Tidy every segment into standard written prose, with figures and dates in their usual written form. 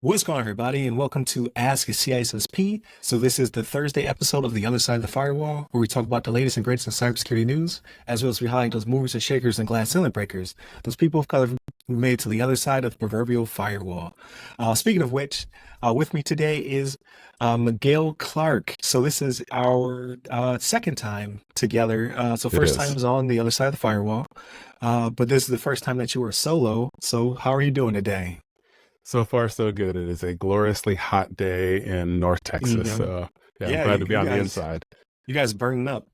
What's going on, everybody, and welcome to Ask a CISSP. So this is the Thursday episode of The Other Side of the Firewall, where we talk about the latest and greatest in cybersecurity news, as well as we highlight those movers and shakers and glass ceiling breakers, those people of color who made it to the other side of the proverbial firewall. Speaking of which, with me today is Miguel Clarke. So this is our second time together. So It first time is. was on the other side of the firewall, but this is the first time that you were solo. So how are you doing today? So far, so good. It is a gloriously hot day in North Texas. Yeah, So, yeah, I'm yeah, glad to be you on the guys. inside. You guys burning up.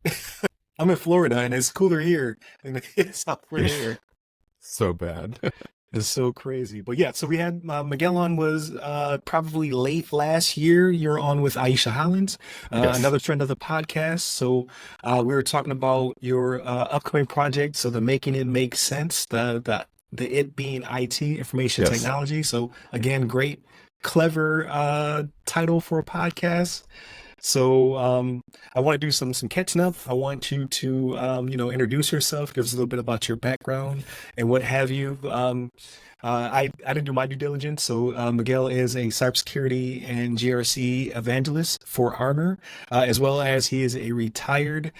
I'm in Florida and it's cooler here and it's hot over Yeah, there. so bad. It's so crazy. But yeah, so we had Miguel on was probably late last year. You're on with Aisha Hollins, Yes. another friend of the podcast. So we were talking about your upcoming project. So the Making It Make Sense, the it being IT, information Yes. technology. So again, great, clever title for a podcast. So I want to do some catching up. I want you to introduce yourself, give us a little bit about your background and what have you. I didn't do my due diligence, so Miguel is a cybersecurity and GRC evangelist for Armor, as well as he is a retired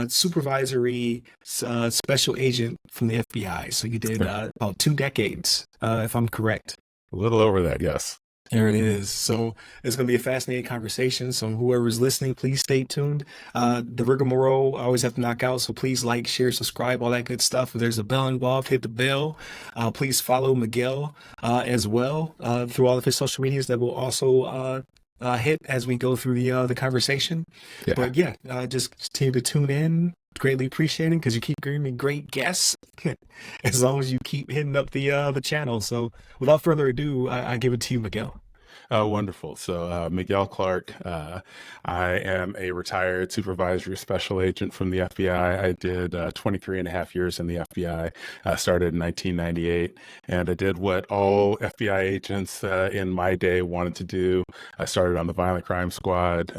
supervisory special agent from the FBI. So you did about 2 decades, if I'm correct. A little over that. Yes. There it is. So it's going to be a fascinating conversation. So whoever's listening, please stay tuned. The rigmarole I always have to knock out. So please like, share, subscribe, all that good stuff. If there's a bell involved, hit the bell. Please follow Miguel as well through all of his social medias that will also hit as we go through the conversation. Yeah. But yeah, just continue to tune in. Greatly appreciating because you keep giving me great guests as long as you keep hitting up the channel. So without further ado, I give it to you, Miguel. Wonderful. So, Miguel Clarke, I am a retired supervisory special agent from the FBI. I did 23 and a half years in the FBI, started in 1998, and I did what all FBI agents in my day wanted to do. I started on the violent crime squad,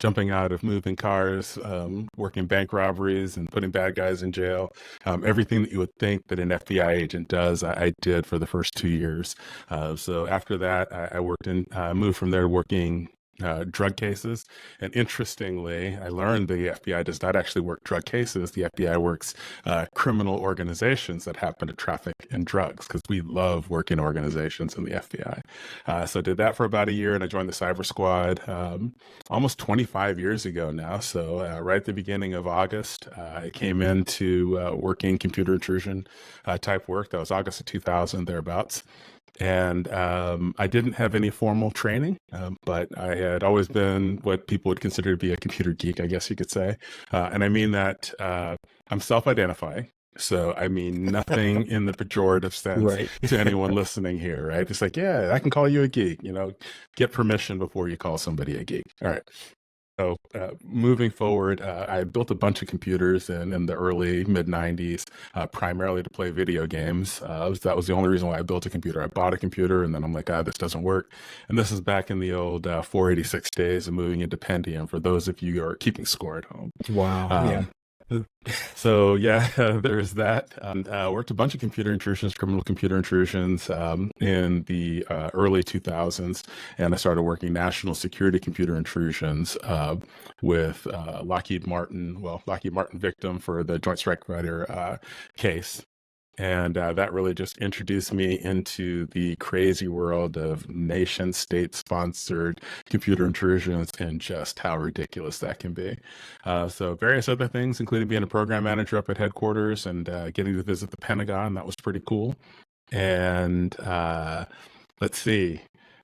jumping out of moving cars, working bank robberies and putting bad guys in jail. Everything that you would think that an FBI agent does, I did for the first 2 years. So after that, I worked in, moved from there working drug cases. And interestingly, I learned the FBI does not actually work drug cases. The FBI works criminal organizations that happen to traffic in drugs because we love working organizations in the FBI. So I did that for about a year and I joined the Cyber Squad almost 25 years ago now. So right at the beginning of August, I came into working computer intrusion type work. That was August of 2000, thereabouts. And I didn't have any formal training, but I had always been what people would consider to be a computer geek, I guess you could say. And I mean that I'm self-identifying. So I mean nothing in the pejorative sense Right. to anyone listening here, right? It's like, yeah, I can call you a geek, get permission before you call somebody a geek. All right. So moving forward, I built a bunch of computers in the early mid 90s, primarily to play video games. That was the only reason why I built a computer. I bought a computer and then I'm like, this doesn't work. And this is back in the old 486 days of moving into Pentium for those of you who are keeping score at home. Wow. Yeah. So yeah, there's that. Worked a bunch of computer intrusions, criminal computer intrusions in the early 2000s, and I started working national security computer intrusions with Lockheed Martin victim for the Joint Strike Fighter case. And that really just introduced me into the crazy world of nation state sponsored computer intrusions and just how ridiculous that can be. So various other things, including being a program manager up at headquarters and getting to visit the Pentagon. That was pretty cool. And let's see.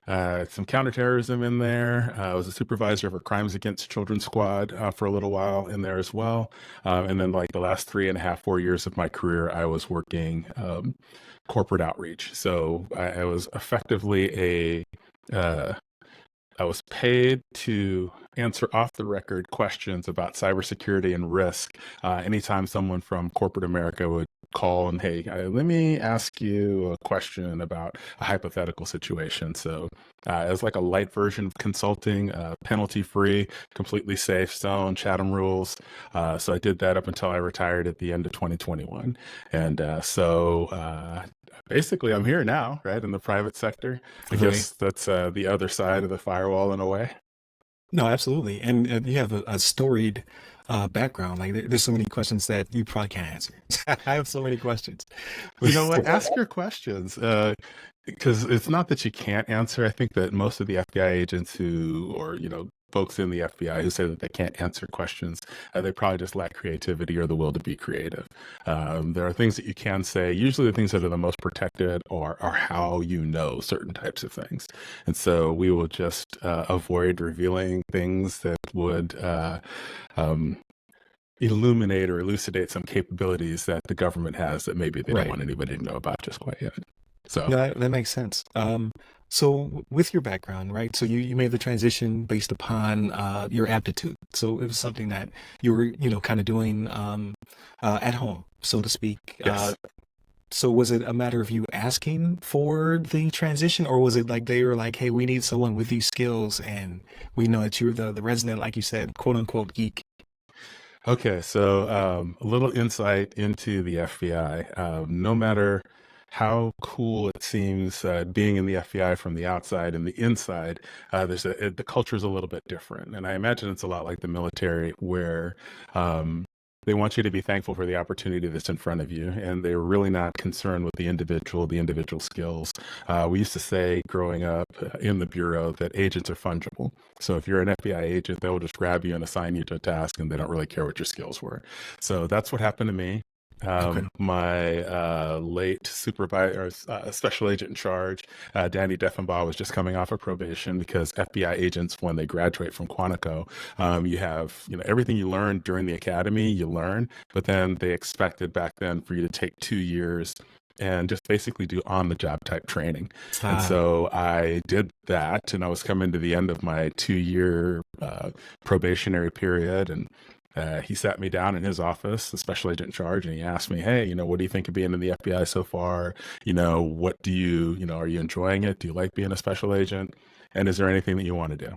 Some counterterrorism in there. I was a supervisor for Crimes Against Children Squad for a little while in there as well. And then like the last 3.5, 4 years of my career, I was working corporate outreach. So I was effectively I was paid to answer off the record questions about cybersecurity and risk anytime someone from corporate America would call and, hey, let me ask you a question about a hypothetical situation. So as like a light version of consulting, penalty free, completely safe, Stone, Chatham rules. So I did that up until I retired at the end of 2021. And basically I'm here now, right, in the private sector. I Right. guess that's the other side of the firewall in a way. No, absolutely. And you have a storied background. Like there's so many questions that you probably can't answer. I have so many questions. You know what? Ask your questions. Because it's not that you can't answer. I think that most of the FBI agents who, or, folks in the FBI who say that they can't answer questions, they probably just lack creativity or the will to be creative. There are things that you can say. Usually the things that are the most protected are how you know certain types of things. And so we will just avoid revealing things that would um, illuminate or elucidate some capabilities that the government has that maybe they don't Right. want anybody to know about just quite yet. So No, that makes sense. So with your background, right? So you made the transition based upon your aptitude. So it was something that you were, kind of doing at home, so to speak. yes. So was it a matter of you asking for the transition, or was it like they were like, "Hey, we need someone with these skills, and we know that you're the resident, like you said, quote unquote geek." Okay, so a little insight into the FBI. No matter how cool it seems being in the FBI from the outside and the inside, the culture is a little bit different, and I imagine it's a lot like the military, where um, they want you to be thankful for the opportunity that's in front of you, and they're really not concerned with the individual skills. We used to say growing up in the bureau that agents are fungible. So if you're an FBI agent, they'll just grab you and assign you to a task, and they don't really care what your skills were. So that's what happened to me. Okay. My late supervisor, special agent in charge, Danny Deffenbaugh, was just coming off of probation because FBI agents, when they graduate from Quantico, you have, everything you learned during the academy, you learn, but then they expected back then for you to take 2 years and just basically do on-the-job type training. And Ah, so I did that, and I was coming to the end of my 2-year probationary period, and he sat me down in his office, the special agent in charge, and he asked me, hey, what do you think of being in the FBI so far? What do are you enjoying it? Do you like being a special agent? And is there anything that you want to do?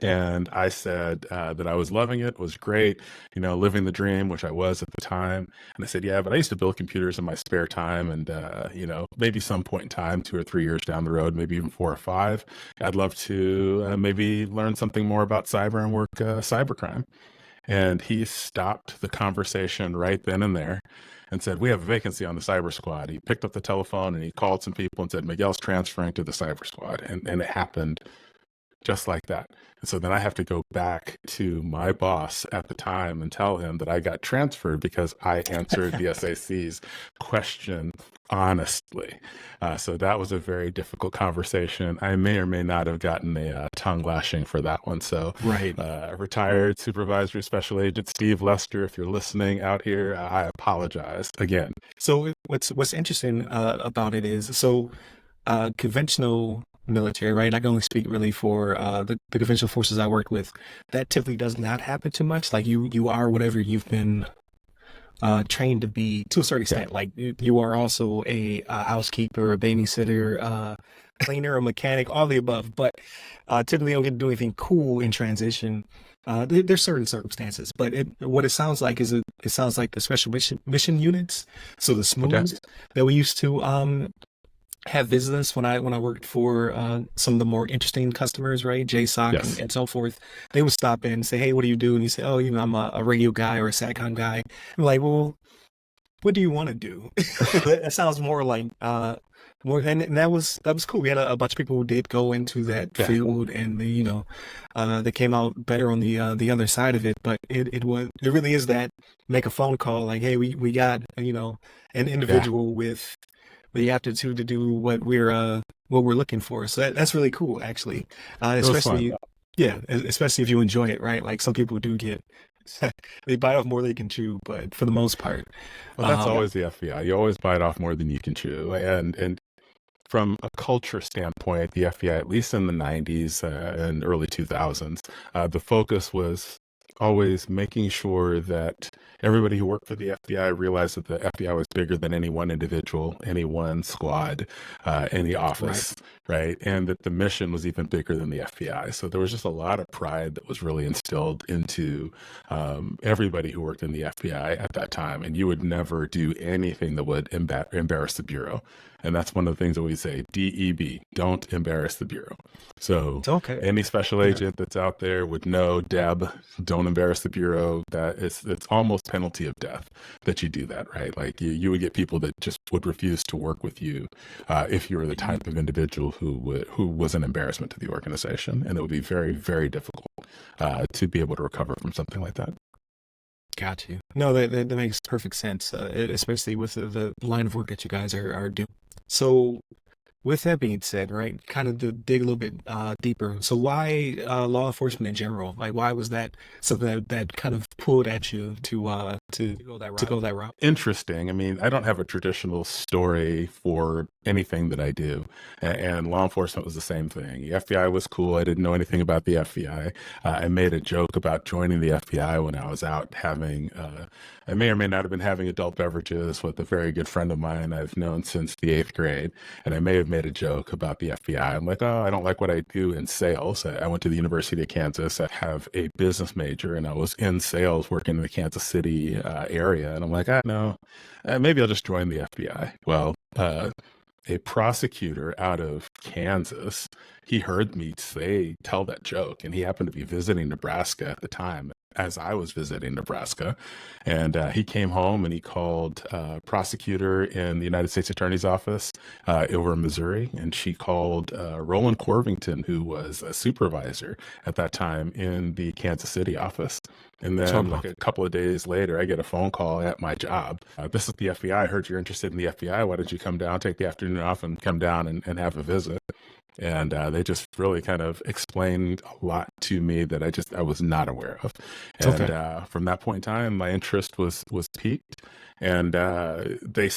And I said that I was loving it, was great, living the dream, which I was at the time. And I said, yeah, but I used to build computers in my spare time. And, maybe some point in time, 2 or 3 years down the road, maybe even 4 or 5, I'd love to maybe learn something more about cyber and work cybercrime. And he stopped the conversation right then and there and said, we have a vacancy on the cyber squad. He picked up the telephone and he called some people and said, Miguel's transferring to the cyber squad. And it happened just like that. And so then I have to go back to my boss at the time and tell him that I got transferred because I answered the SAC's question honestly. So that was a very difficult conversation. I may or may not have gotten a tongue lashing for that one. So right. retired Supervisory Special Agent Steve Lester, if you're listening out here, I apologize again. So what's interesting about it is conventional military, right? I can only speak really for the conventional forces I worked with. That typically does not happen too much. Like you are whatever you've been trained to be to a certain Yeah. extent. Like you are also a housekeeper, a babysitter, cleaner, a mechanic, all the above. But typically, you don't get to do anything cool in transition. There's certain circumstances, but what it sounds like is it sounds like the special mission units. So the Okay. SMUs that we used to have visitors when I worked for some of the more interesting customers, right? JSOC Yes. and so forth. They would stop in and say, "Hey, what do you do?" And you say, "Oh, I'm a radio guy or a satcom guy." I'm like, "Well, what do you want to do?" That sounds more like more, and that was cool. We had a bunch of people who did go into that Yeah. field, and they came out better on the other side of it. But it really is that make a phone call like, "Hey, we got an Yeah. individual with the aptitude to do what we're looking for." So that's really cool, actually. It was fun. Especially, yeah, especially if you enjoy it, right? Like some people do get they bite off more than they can chew, but for the most part, Well, that's yeah, always the FBI. You always bite off more than you can chew. And from a culture standpoint, the FBI, at least in the 90s and early 2000s, the focus was always making sure that everybody who worked for the FBI realized that the FBI was bigger than any one individual, any one squad, any Right. office, right? And that the mission was even bigger than the FBI. So there was just a lot of pride that was really instilled into everybody who worked in the FBI at that time. And you would never do anything that would embarrass the Bureau. And that's one of the things that we say, DEB, don't embarrass the Bureau. So Okay. any special Yeah. agent that's out there would know, Deb, don't embarrass the Bureau. That it's almost penalty of death that you do that, right? Like you would get people that just would refuse to work with you if you were the type of individual who was an embarrassment to the organization. And it would be very, very difficult to be able to recover from something like that. Got you. No, that makes perfect sense, especially with the line of work that you guys are doing. So, with that being said, right, kind of to dig a little bit deeper. So, why law enforcement in general? Like, why was that something that kind of pulled at you to go that route? Interesting. I mean, I don't have a traditional story for anything that I do. And law enforcement was the same thing. The FBI was cool. I didn't know anything about the FBI. I made a joke about joining the FBI when I was out having, I may or may not have been having adult beverages with a very good friend of mine I've known since the 8th grade. And I may have made a joke about the FBI. I'm like, oh, I don't like what I do in sales. I went to the University of Kansas. I have a business major and I was in sales working in the Kansas City area. And I'm like, no, maybe I'll just join the FBI. Well, a prosecutor out of Kansas, he heard me tell that joke, and he happened to be visiting Nebraska at the time as I was visiting Nebraska. And he came home and he called a prosecutor in the United States Attorney's Office over in Missouri. And she called Roland Corvington, who was a supervisor at that time in the Kansas City office. And then like a couple of days later, I get a phone call at my job. This is the FBI. I heard you're interested in the FBI. Why don't you come down, take the afternoon off and come down and have a visit? And they just really kind of explained a lot to me that I was not aware of. And from that point in time, my interest was piqued. And they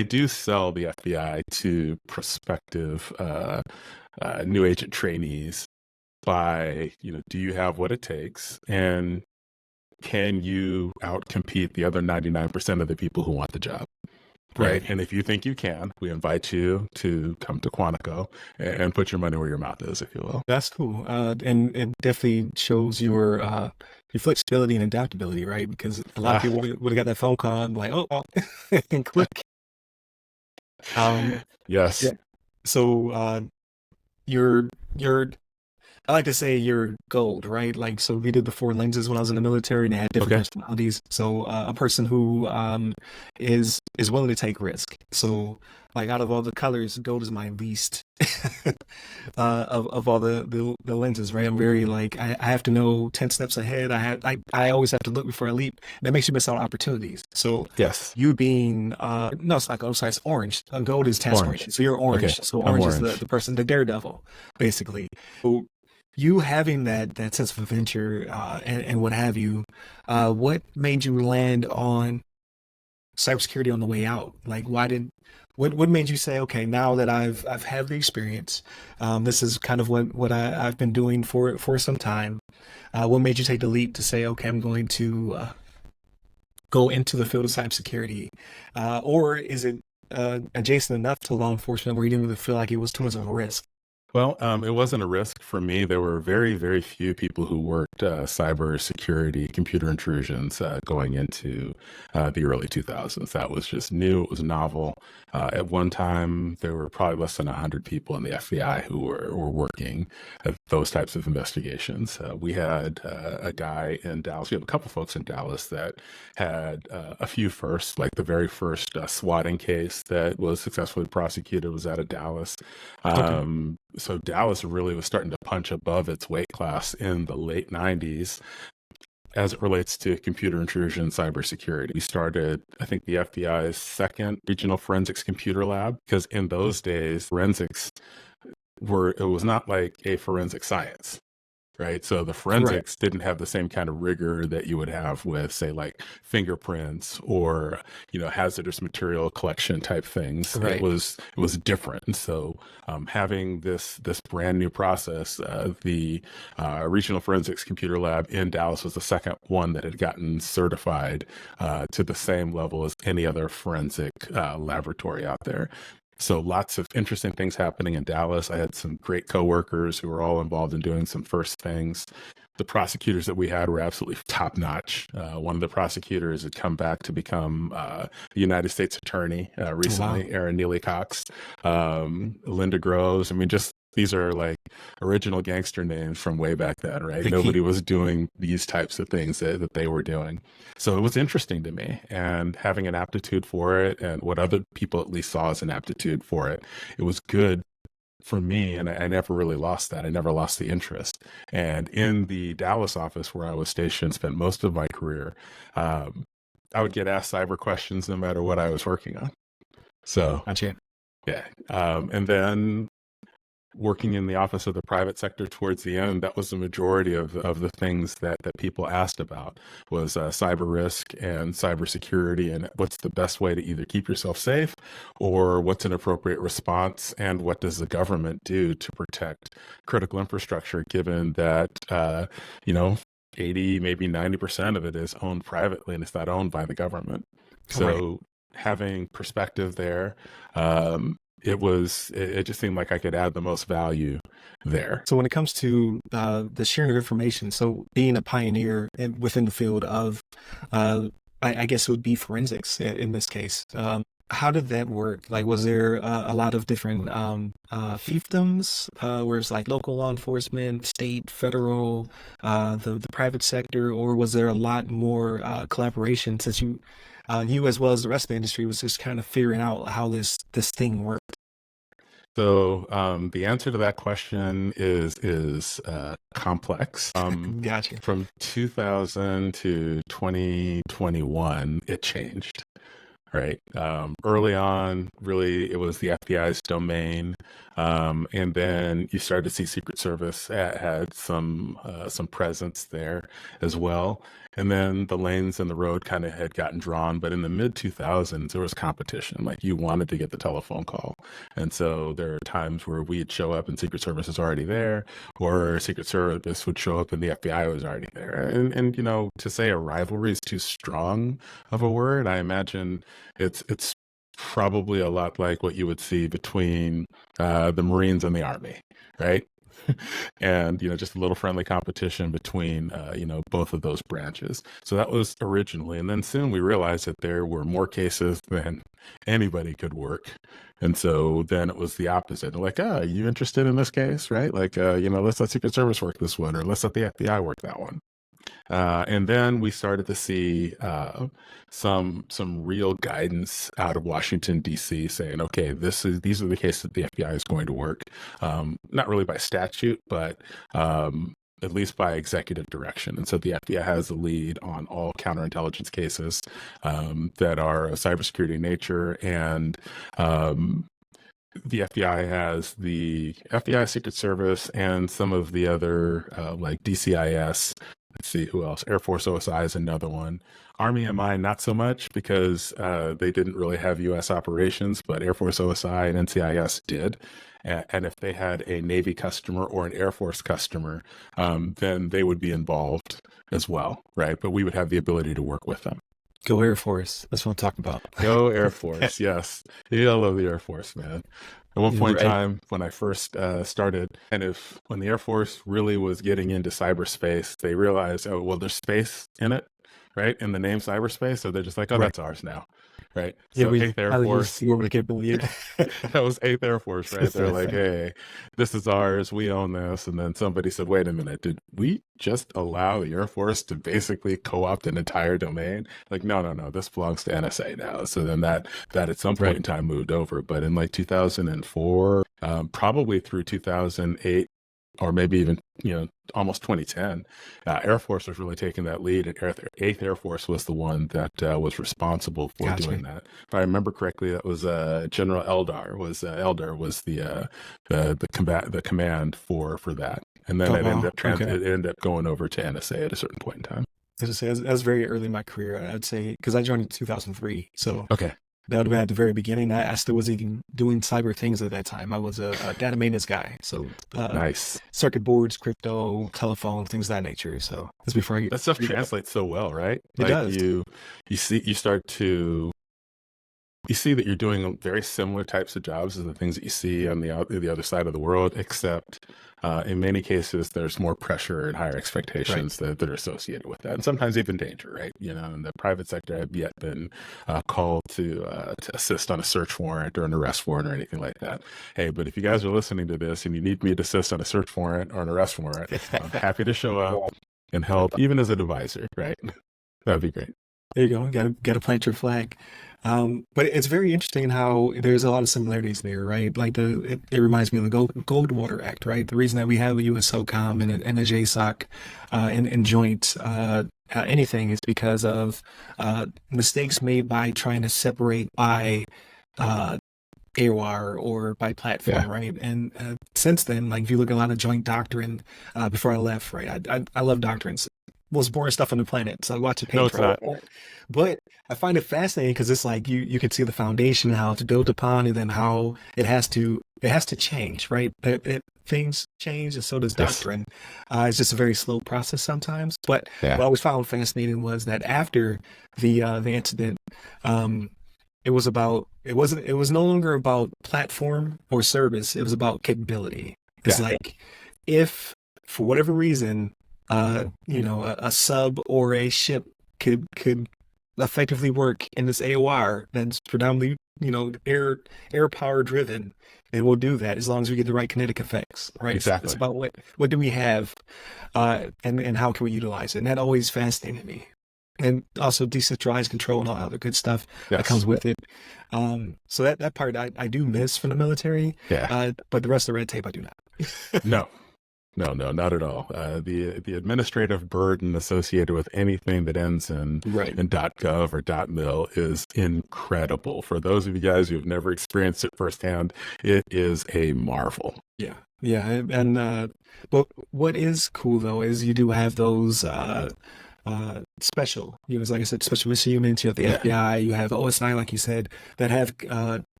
do sell the FBI to prospective new agent trainees by, do you have what it takes? And can you outcompete the other 99% of the people who want the job? Right. And if you think you can, we invite you to come to Quantico and put your money where your mouth is, if you will. That's cool. And it definitely shows your flexibility and adaptability, right? Because a lot of people would have got that phone call and like, oh, and click. Yes. Yeah. So you're I like to say you're gold, right? Like, so we did the 4 lenses when I was in the military, and they had different personalities. So a person who is willing to take risk. So like out of all the colors, gold is my least of all the lenses, right? I'm very like I have to know 10 steps ahead. I always have to look before I leap. That makes you miss out on opportunities. So yes, you being no, it's not gold. Sorry, it's orange. Gold is task oriented, so you're orange. Okay. So orange is the person, the daredevil, basically. So you having that sense of adventure and what have you, what made you land on cybersecurity on the way out? Like, what made you say, okay, now that I've had the experience, this is kind of what I've been doing for some time. What made you take the leap to say, okay, I'm going to go into the field of cybersecurity, or is it adjacent enough to law enforcement where you didn't really feel like it was too much of a risk? Well, it wasn't a risk for me. There were very, very few people who worked cybersecurity, computer intrusions going into the early 2000s. That was just new. It was novel. At one time, there were probably less than 100 people in the FBI who were working at those types of investigations. We had a guy in Dallas. We have a couple folks in Dallas that had a few firsts, like the very first swatting case that was successfully prosecuted was out of Dallas. So Dallas really was starting to punch above its weight class in the late 90s as it relates to computer intrusion cybersecurity. We started, I think, the FBI's second regional forensics computer lab, because in those days, forensics it was not like a forensic science. right? So the Right. forensics didn't have the same kind of rigor that you would have with, say, like fingerprints or, hazardous material collection type things. It Right. was different. And so having this brand new process, the Regional Forensics Computer Lab in Dallas was the second one that had gotten certified to the same level as any other forensic laboratory out there. So lots of interesting things happening in Dallas. I had some great coworkers who were all involved in doing some first things. The prosecutors that we had were absolutely top notch. One of the prosecutors had come back to become the United States Attorney recently, Wow. Aaron Neely Cox, Linda Groves. I mean, just these are like original gangster names from way back then, right? Nobody was doing these types of things that they were doing. So it was interesting to me, and having an aptitude for it and what other people at least saw as an aptitude for it, it was good for me. And I never really lost that. I never lost the interest. And in the Dallas office where I was stationed, spent most of my career, I would get asked cyber questions no matter what I was working on. So, Gotcha. yeah. And then working in the office of the private sector towards the end, that was the majority of the things that people asked about was cyber risk and cybersecurity, and what's the best way to either keep yourself safe or what's an appropriate response, and what does the government do to protect critical infrastructure, given that, 80, maybe 90% of it is owned privately and it's not owned by the government. So having perspective there, it just seemed like I could add the most value there. So when it comes to the sharing of information, so being a pioneer within the field of, I guess it would be forensics in this case. How did that work? Like, was there a lot of different fiefdoms, where it's like local law enforcement, state, federal, the private sector, or was there a lot more collaboration since you as well as the rest of the industry was just kind of figuring out how this thing worked? So the answer to that question is complex. Gotcha. From 2000 to 2021, it changed. Right. Early on, really, it was the FBI's domain. And then you started to see Secret Service had some presence there as well. And then the lanes in the road kind of had gotten drawn. But in the mid 2000s, there was competition. Like, you wanted to get the telephone call. And so there are times where we'd show up and Secret Service is already there, or Secret Service would show up and the FBI was already there. And to say a rivalry is too strong of a word. I imagine it's probably a lot like what you would see between the Marines and the Army, right? And just a little friendly competition between both of those branches. So that was originally, and then soon we realized that there were more cases than anybody could work. And so then it was the opposite. Like, you interested in this case, right? Like, let's let Secret Service work this one, or let's let the FBI work that one. And then we started to see some real guidance out of Washington, D.C. saying, okay, these are the cases that the FBI is going to work. Not really by statute, but at least by executive direction. And so the FBI has the lead on all counterintelligence cases that are of cybersecurity nature. And the FBI has the FBI Secret Service and some of the other like DCIS. Let's see who else. Air Force OSI is another one. Army MI, not so much, because they didn't really have U.S. operations, but Air Force OSI and NCIS did. And if they had a Navy customer or an Air Force customer, then they would be involved as well, right? But we would have the ability to work with them. Go Air Force. That's what I'm talking about. Go Air Force. Yes. Yeah, I love the Air Force, man. At one point in time, when I first started, when the Air Force really was getting into cyberspace, they realized, oh, well, there's space in it, right? In the name cyberspace. So they're just like, oh, that's ours now, right? Yeah, so 8th Air Force. That was 8th Air Force, right? They're like, hey, this is ours. We own this. And then somebody said, wait a minute, did we just allow the Air Force to basically co-opt an entire domain? Like, no, this belongs to NSA now. So then that at some point in time moved over. But in like 2004, probably through 2008, or maybe even, almost 2010, Air Force was really taking that lead, and 8th Air Force was the one that was responsible for doing that. If I remember correctly, that was General Eldar was the command for that. And then Oh, it ended wow. up Okay. it ended up going over to NSA at a certain point in time. As I say, that's very early in my career. I'd say because I joined in 2003, so Okay, that would have been at the very beginning. I still wasn't even doing cyber things at that time. I was a data maintenance guy, so nice. circuit boards, crypto, telephone, things of that nature. So that's before I get. That stuff translates so well, right? It Like does. you start to you see that you're doing very similar types of jobs as the things that you see on the other side of the world, except in many cases there's more pressure and higher Right. expectations that are associated with that, and sometimes even danger. Right? You know, in the private sector, I've yet been called to assist on a search warrant or an arrest warrant or anything like that. Hey, but if you guys are listening to this and you need me to assist on a search warrant or an arrest warrant, I'm happy to show up and help, even as an advisor. Right? That'd be great. There you go. Got to plant your flag. But it's very interesting how there's a lot of similarities there, right? Like it reminds me of the Goldwater Act, right? The reason that we have a US SOCOM and a JSOC and joint anything is because of mistakes made by trying to separate by AOR or by Yeah. platform, right? And since then, like if you look at a lot of joint Doctrine, before I left, right? I love Doctrines. Most boring stuff on the planet. So I watch it No, paint it's dry. not. But I find it fascinating because it's like you can see the foundation, how to build upon, and then how it has to change, right? Things change, and so does Yes. Doctrine. It's just a very slow process sometimes. But what I Yeah. always found fascinating was that after the incident, um, it was no longer about platform or service. It was about capability. It's Yeah. like if for whatever reason, a sub or a ship could effectively work in this AOR that's predominantly, air power driven, and we'll do that as long as we get the right kinetic effects, right? It's Exactly. about what do we have, and how can we utilize it? And that always fascinated me. And also decentralized control and all other good stuff that Yes. comes with it. So that part I do miss from the military, Yeah. but the rest of the red tape I do not. No. No, no, not at all. The administrative burden associated with anything that ends Right. in .gov or .mil is incredible. For those of you guys who have never experienced it firsthand, it is a marvel. Yeah. Yeah. But what is cool though is you do have those special units, like I said, special mission units. You have the Yeah. FBI, you have OS9, like you said, that have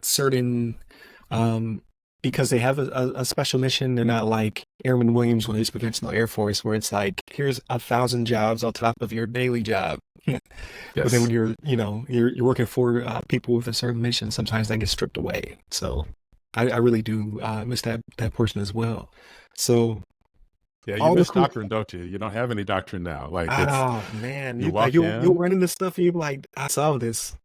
certain um because they have a special mission. They're not like Airman Williams when he's conventional Air Force, where it's like here's 1,000 jobs on top of your daily job. But then when Yes. you're working for people with a certain mission, sometimes that gets stripped away. So I really do miss that portion as well. So Yeah, you all the miss cool. doctrine, don't you? You don't have any doctrine now. Like it's Oh man, you you like walk you'll in. run into stuff and you're like, I saw this.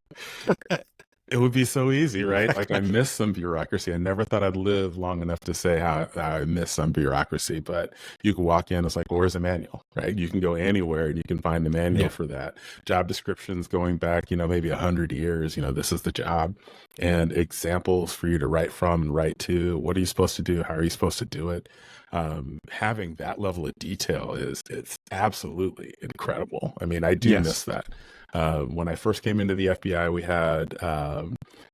It would be so easy, right? Like I miss some bureaucracy. I never thought I'd live long enough to say how I miss some bureaucracy, but you can walk in, it's like, well, where's the manual, right? You can go anywhere and you can find the manual Yeah, for that. Job descriptions going back, maybe 100 years, this is the job, and examples for you to write from and write to. What are you supposed to do? How are you supposed to do it? Having that level of detail it's absolutely incredible. I mean, I do yes, miss that. When I first came into the FBI, we had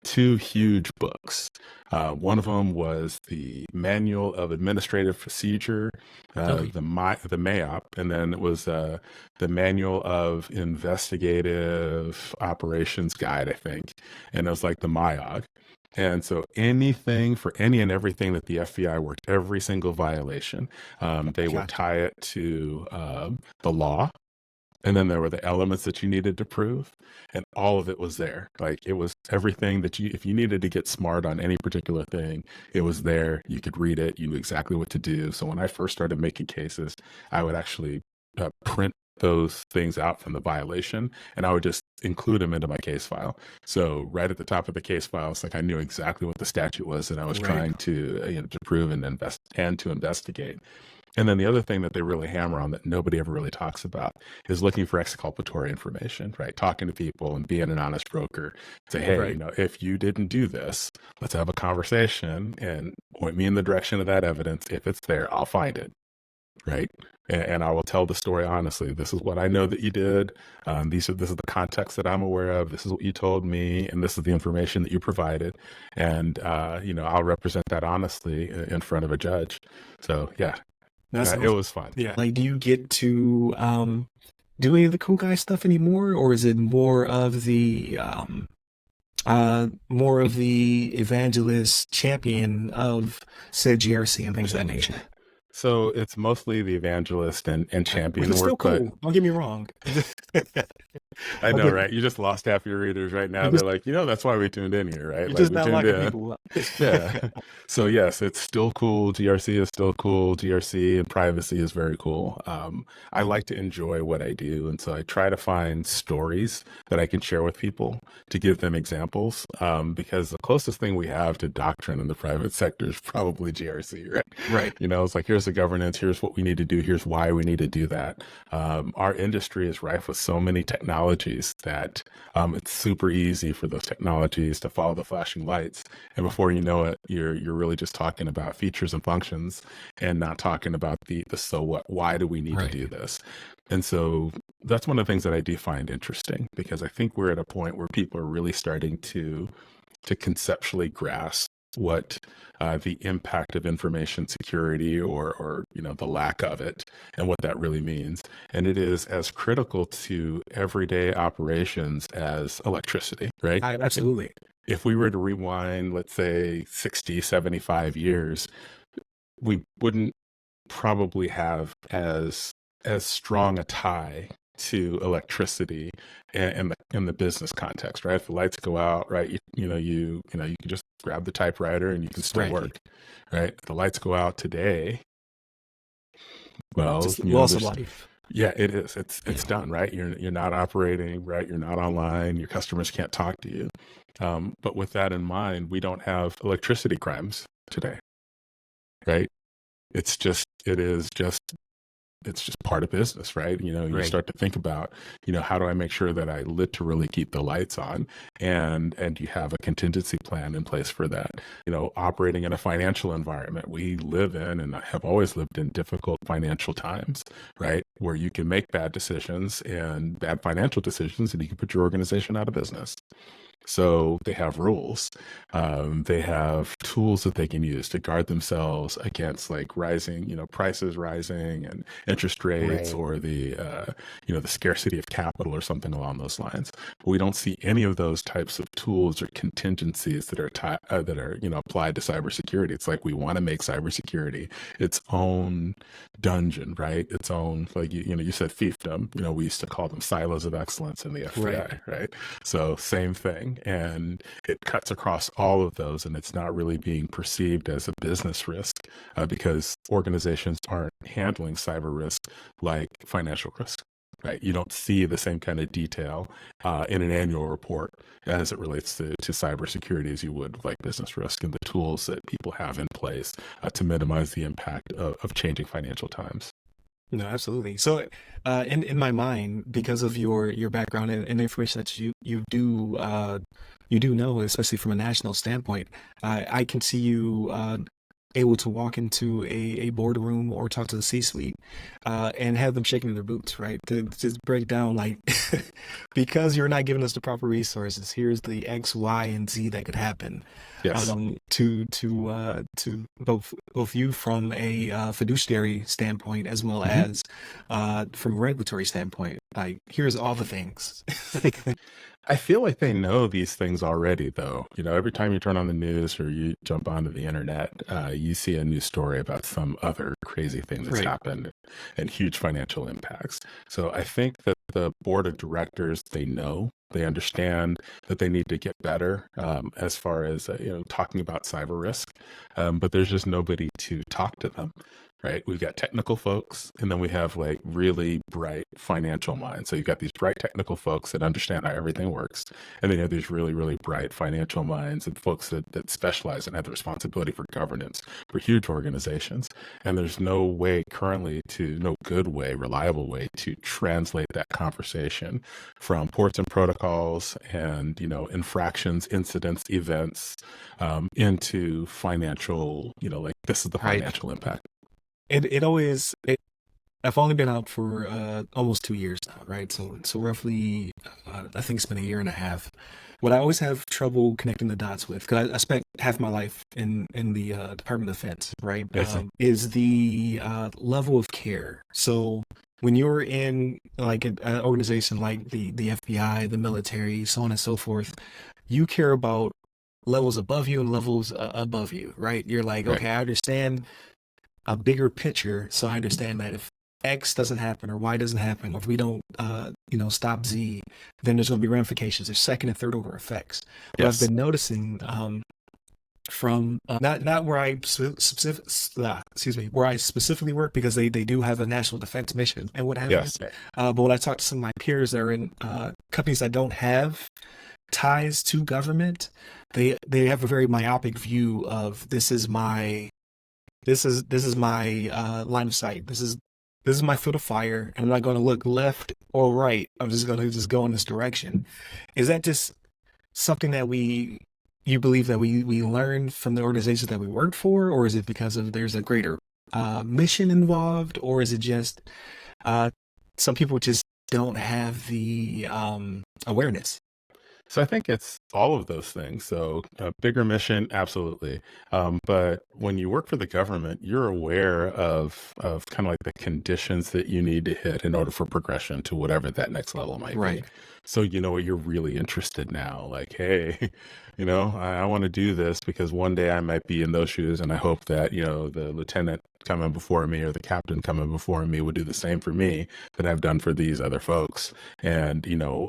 two huge books. One of them was the Manual of Administrative Procedure, okay, the MAOP, and then it was the Manual of Investigative Operations Guide, I think, and it was like the MIOG. And so anything for any and everything that the FBI worked, every single violation, they would gotcha. tie it to the law, and then there were the elements that you needed to prove, and all of it was there. Like it was everything that if you needed to get smart on any particular thing, it was there. You could read it. You knew exactly what to do. So when I first started making cases, I would actually print those things out from the violation, and I would just include them into my case file. So right at the top of the case file, it's like I knew exactly what the statute was that I was Right, trying to to prove and to investigate. And then the other thing that they really hammer on that nobody ever really talks about is looking for exculpatory information, right? Talking to people and being an honest broker. Say, hey, right, if you didn't do this, let's have a conversation and point me in the direction of that evidence. If it's there, I'll find it, right? And I will tell the story honestly. This is what I know that you did. This is the context that I'm aware of. This is what you told me, and this is the information that you provided. And I'll represent that honestly in front of a judge. So yeah, That It sounds, was fun. yeah. Like, do you get to do any of the cool guy stuff anymore, or is it more of the evangelist champion of said GRC and things of that nature? So it's mostly the evangelist and Which champion is still work, but cool. Don't get me wrong. I I'm know, just, right? You just lost half your readers right now. you're They're just, like, that's why we tuned in here, right? you're Like just we not tuned locking in. people up. Yeah. So yes, it's still cool. GRC is still cool. GRC and privacy is very cool. I like to enjoy what I do. And so I try to find stories that I can share with people to give them examples. Because the closest thing we have to doctrine in the private sector is probably GRC, right? Right. It's like, here's the governance, here's what we need to do, here's why we need to do that. Our industry is rife with so many technologies that it's super easy for those technologies to follow the flashing lights. And before you know it, you're really just talking about features and functions and not talking about the so what, why do we need to do this? And so that's one of the things that I do find interesting, because I think we're at a point where people are really starting to conceptually grasp what the impact of information security or the lack of it and what that really means. And it is as critical to everyday operations as electricity, right? Absolutely. If we were to rewind, let's say 60, 75 years, we wouldn't probably have as strong a tie to electricity in the business context, right? If the lights go out, right, you can just grab the typewriter and you can still work, right? If the lights go out today, well, just loss of life. Yeah, it is. It's done, right? You're not operating, right? You're not online. Your customers can't talk to you. But with that in mind, we don't have electricity crimes today, right? It's just part of business, right? You start to think about, how do I make sure that I literally keep the lights on, and you have a contingency plan in place for that. Operating in a financial environment, we live in and have always lived in difficult financial times, right? Where you can make bad decisions and bad financial decisions, and you can put your organization out of business. So they have rules. They have tools that they can use to guard themselves against like rising, prices rising and interest rates, or the scarcity of capital or something along those lines. But we don't see any of those types of tools or contingencies that are applied to cybersecurity. It's like we want to make cybersecurity its own dungeon, right? Its own, like you said, fiefdom. We used to call them silos of excellence in the FBI, right? So same thing. And it cuts across all of those, and it's not really being perceived as a business risk because organizations aren't handling cyber risk like financial risk, right? You don't see the same kind of detail in an annual report as it relates to cybersecurity as you would like business risk, and the tools that people have in place to minimize the impact of changing financial times. No, absolutely. So, in my mind, because of your background and the information that you do know, especially from a national standpoint, I can see you able to walk into a boardroom or talk to the C-suite and have them shaking their boots, right? To just break down like, because you're not giving us the proper resources, here's the X, Y, and Z that could happen. Yes. To both you from a fiduciary standpoint as well as from a regulatory standpoint. Like, here's all the things. I feel like they know these things already, though. Every time you turn on the news or you jump onto the internet, you see a news story about some other crazy thing that's happened and huge financial impacts. So I think that the board of directors, they know, they understand that they need to get better as far as talking about cyber risk, but there's just nobody to talk to them. Right. We've got technical folks, and then we have like really bright financial minds. So you've got these bright technical folks that understand how everything works. And then you have these really, really bright financial minds and folks that specialize and have the responsibility for governance for huge organizations. And there's no good way, reliable way to translate that conversation from ports and protocols and, infractions, incidents, events into financial, like this is the financial impact. I've only been out for almost 2 years now, right? So roughly, I think it's been a year and a half what I always have trouble connecting the dots with, because I spent half my life in the Department of Defense, right? Yes. Is the level of care. So when you're in like an organization like the FBI, the military, so on and so forth, you care about levels above you and levels above you, right? You're like, Right. okay, I understand a bigger picture, so I understand that if X doesn't happen or Y doesn't happen, or if we don't, stop Z, then there's going to be ramifications. There's second and third order effects. What I've Yes. been noticing from not where I where I specifically work, because they do have a national defense mission and what have you. Yes. But when I talk to some of my peers that are in companies that don't have ties to government, they have a very myopic view of this is my line of sight. This is my field of fire, and I'm not going to look left or right. I'm just going to just go in this direction. Is that just something that you believe that we learned from the organizations that we worked for, or is it because of there's a greater mission involved, or is it just some people just don't have the awareness? So I think it's all of those things. So a bigger mission, absolutely. But when you work for the government, you're aware of kind of like the conditions that you need to hit in order for progression to whatever that next level might Right. be. So you know what, you're really interested now. Like, hey, I want to do this because one day I might be in those shoes, and I hope that the lieutenant coming before me or the captain coming before me would do the same for me that I've done for these other folks. And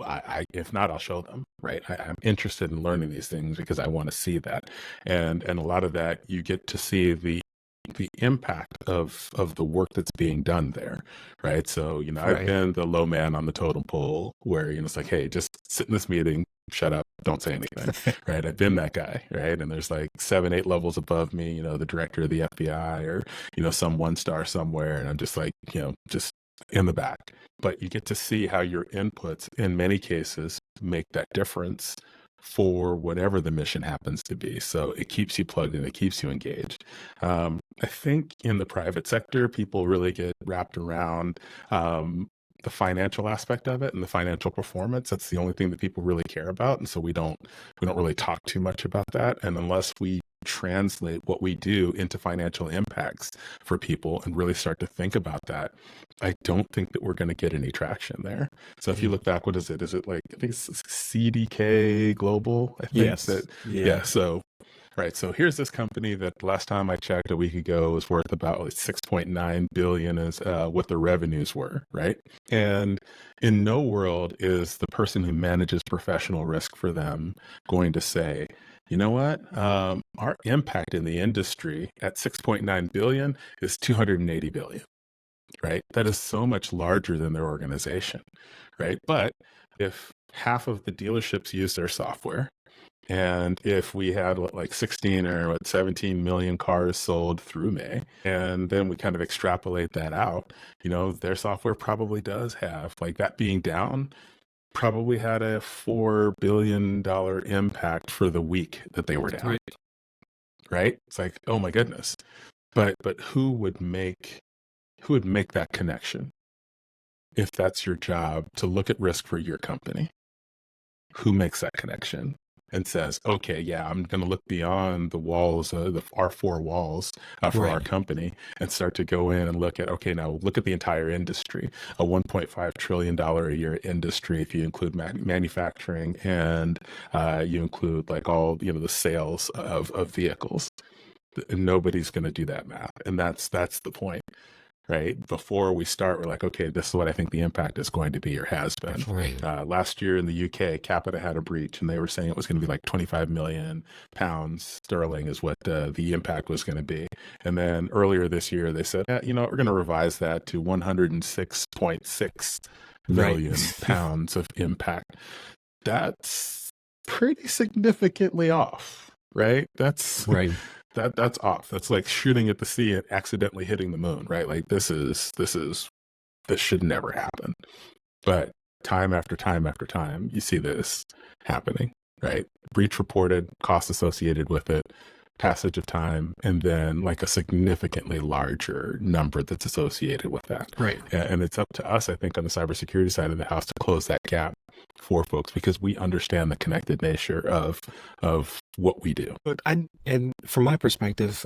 I if not, I'll show them. Right. I'm interested in learning these things because I want to see that. And a lot of that, you get to see the impact of the work that's being done there. Right. So, I've Right. been the low man on the totem pole where, it's like, hey, just sit in this meeting, shut up, don't say anything. Right. I've been that guy. Right. And there's like 7, 8 levels above me, the director of the FBI or, some 1-star somewhere. And I'm just like, just in the back. But you get to see how your inputs in many cases make that difference for whatever the mission happens to be. So it keeps you plugged in, it keeps you engaged. I think in the private sector, people really get wrapped around the financial aspect of it and the financial performance. That's the only thing that people really care about. And so we don't really talk too much about that. And unless we translate what we do into financial impacts for people and really start to think about that, I don't think that we're going to get any traction there. So if you look back, what is it? Is it like, I think it's CDK Global, I think. Yes. Yeah. So, right. So here's this company that last time I checked a week ago was worth about like 6.9 billion is what the revenues were. Right. And in no world is the person who manages professional risk for them going to say, you know what? Our impact in the industry at 6.9 billion is 280 billion. Right. That is so much larger than their organization. Right. But if half of the dealerships use their software, and if we had like 16 or 17 million cars sold through May, and then we kind of extrapolate that out, their software probably does have, like, that being down, probably had a $4 billion impact for the week that they were down. Right. Right. It's like, oh my goodness. But who would make that connection if that's your job to look at risk for your company? Who makes that connection and says, okay, yeah, I'm going to look beyond the walls, our 4 walls for our company, and start to go in and look at, okay, now look at the entire industry, a $1.5 trillion a year industry, if you include manufacturing and you include like all, the sales of vehicles. Nobody's going to do that math. And that's the point. Right. Before we start, we're like, okay, this is what I think the impact is going to be or has been. Right. Last year in the UK, Capita had a breach, and they were saying it was going to be like 25 million pounds sterling is what the impact was going to be. And then earlier this year, they said, we're going to revise that to 106.6 million pounds of impact. That's pretty significantly off, right? That's Right. That's off. That's like shooting at the sea and accidentally hitting the moon, right? Like this should never happen. But time after time after time, you see this happening, right? Breach reported, costs associated with it, passage of time, and then like a significantly larger number that's associated with that. Right. And it's up to us, I think, on the cybersecurity side of the house to close that gap for folks, because we understand the connected nature of what we do. But and from my perspective,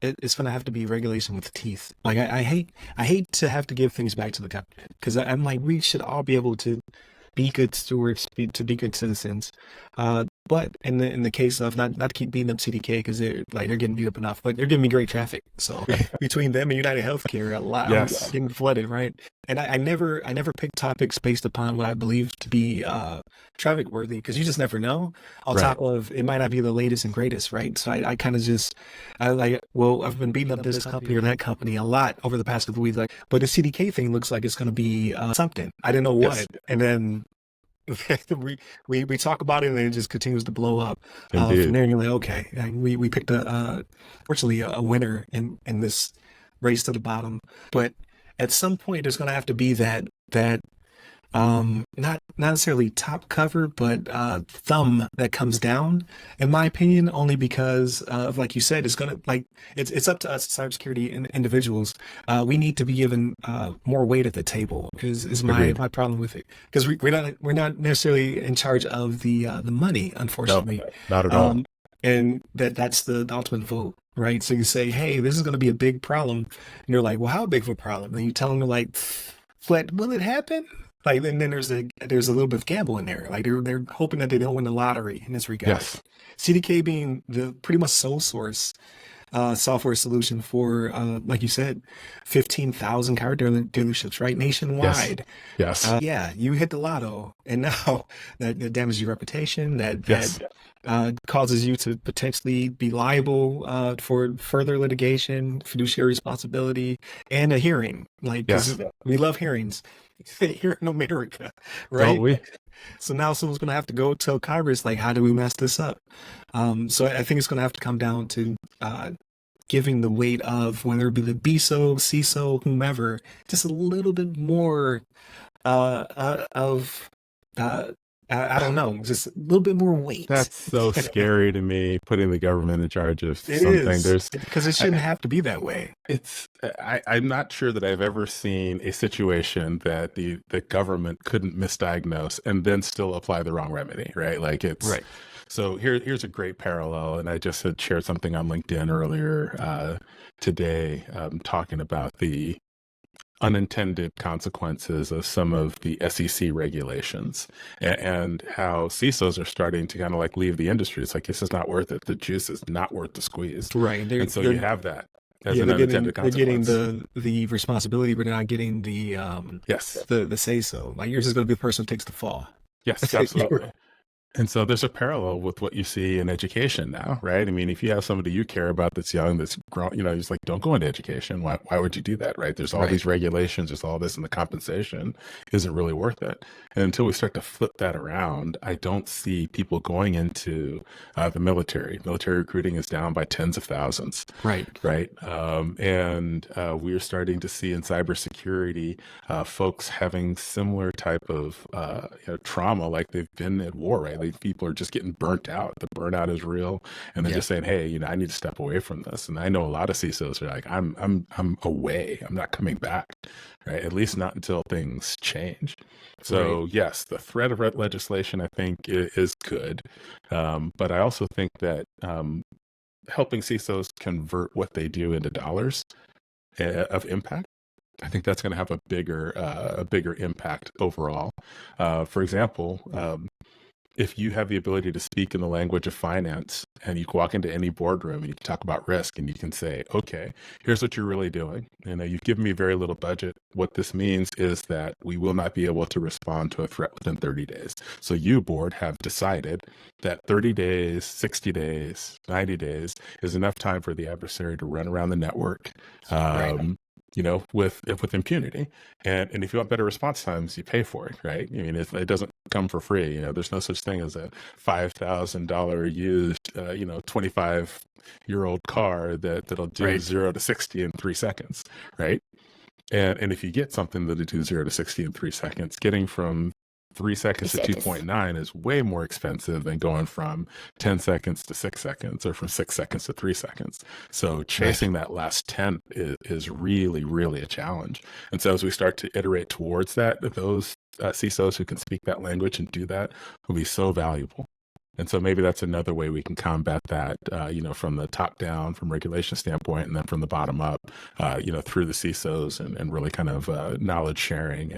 it's going to have to be regulation with teeth. Like I hate to have to give things back to the government, because I'm like, we should all be able to be good stewards, to be good citizens. But in the case of not to keep beating up CDK, because they're getting beat up enough, but they're giving me great traffic. So between them and United Healthcare, a lot Yes. I'm getting flooded, right? And I never pick topics based upon what I believe to be traffic worthy, because you just never know. On top of, it might not be the latest and greatest, right? So I kind of just I've been beating up this company or that company a lot over the past couple of weeks, but the CDK thing looks like it's going to be something. I didn't know what, Yes. and then we talk about it and it just continues to blow up. Indeed. From there, you're like, okay, we picked fortunately a winner in this race to the bottom. But at some point, there's going to have to be that not necessarily top cover, but thumb that comes down, in my opinion, only because of, like you said, it's gonna, like, it's up to us cybersecurity individuals. We need to be given more weight at the table, is my problem with it, because we're not necessarily in charge of the money, unfortunately. No, not at all. And that's the ultimate vote, right? So you say, hey, this is going to be a big problem, and you're like, well, how big of a problem? And you tell them, like, what, will it happen? Like, and then there's a little bit of gamble in there. Like, they're hoping that they don't win the lottery in this regard. Yes. CDK being the pretty much sole source software solution for, like you said, 15,000 car dealerships, right, nationwide. Yes. Yeah, you hit the lotto, and now that damages your reputation. That causes you to potentially be liable for further litigation, fiduciary responsibility, and a hearing. Like, 'cause we love hearings here in America, right? Don't we? So now someone's going to have to go tell Congress, like, how do we mess this up? So I think it's going to have to come down to giving the weight of, whether it be the BISO, CISO, whomever, just a little bit more I don't know, just a little bit more weight. That's so scary to me, putting the government in charge of It something. is, because it shouldn't have to be that way. I'm not sure that I've ever seen a situation that the government couldn't misdiagnose and then still apply the wrong remedy, right? Like, it's right. So here's a great parallel, and I just had shared something on LinkedIn earlier today, talking about the unintended consequences of some of the SEC regulations, and how CISOs are starting to kind of like leave the industry. It's like, this is not worth it. The juice is not worth the squeeze. Right. And so you have that as an unintended consequence. They're getting the responsibility, but they're not getting the the say so. Like, yours is going to be the person who takes the fall. Yes, absolutely. And so there's a parallel with what you see in education now, right? I mean, if you have somebody you care about that's young, that's grown, it's like, don't go into education. Why would you do that, right? There's all these regulations, there's all this, and the compensation isn't really worth it. And until we start to flip that around, I don't see people going into the military. Military recruiting is down by tens of thousands. Right. And we are starting to see in cybersecurity folks having similar type of trauma, like they've been at war, right? People are just getting burnt out. The burnout is real, and they're just saying, "Hey, I need to step away from this." And I know a lot of CISOs are like, "I'm away. I'm not coming back." Right? At least not until things change. So yes, the threat of legislation, I think, is good, but I also think that helping CISOs convert what they do into dollars of impact, I think that's going to have a bigger impact overall. For example, if you have the ability to speak in the language of finance, and you can walk into any boardroom and you can talk about risk, and you can say, okay, here's what you're really doing. You've given me very little budget. What this means is that we will not be able to respond to a threat within 30 days. So you, board, have decided that 30 days, 60 days, 90 days is enough time for the adversary to run around the network. With impunity. And if you want better response times, you pay for it, right? I mean, it doesn't come for free. There's no such thing as a $5,000 used, 25-year-old car that'll do 0 to 60 in 3 seconds, right? And if you get something that'll do 0 to 60 in 3 seconds, getting from 3 seconds to 2.9 is way more expensive than going from 10 seconds to 6 seconds or from 6 seconds to 3 seconds. So chasing that last 10 is really, really a challenge. And so as we start to iterate towards that, those CISOs who can speak that language and do that will be so valuable. And so maybe that's another way we can combat that, from the top down, from regulation standpoint, and then from the bottom up, through the CISOs and really kind of knowledge sharing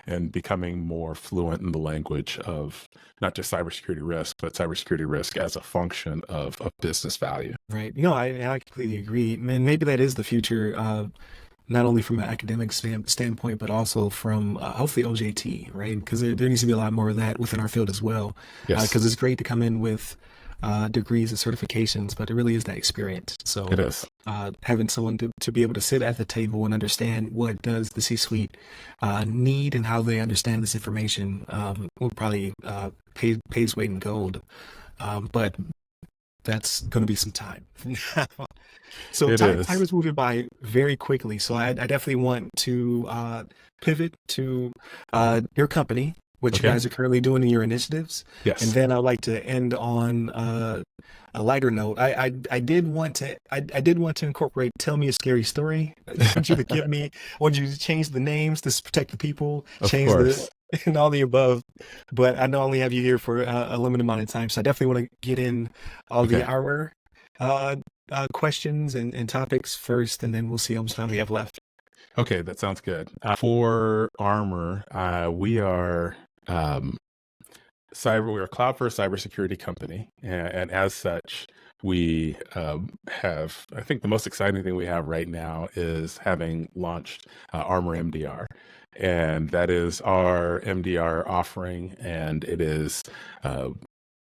and becoming more fluent in the language of not just cybersecurity risk, but cybersecurity risk as a function of business value. Right. I completely agree. And maybe that is the future, not only from an academic standpoint, but also from hopefully OJT, right? Because there needs to be a lot more of that within our field as well. Yes. Because it's great to come in with degrees and certifications, but it really is that experience. So It is. having someone to be able to sit at the table and understand what does the C-suite need and how they understand this information will probably pay its weight in gold. But that's going to be some time. So time is moving by very quickly. So I definitely want to pivot to your company, what you guys are currently doing in your initiatives. Yes. And then I'd like to end on a lighter note. I did want to incorporate Tell Me a Scary Story. I want you to I want you to change the names to protect the people, change and all the above. But I know I only have you here for a limited amount of time. So I definitely want to get in all our questions and topics first, and then we'll see how much time we have left. Okay, that sounds good. For Armor, we are we're a cloud first cybersecurity company, and as such, we have, I think the most exciting thing we have right now is having launched Armor MDR. And that is our MDR offering, and it is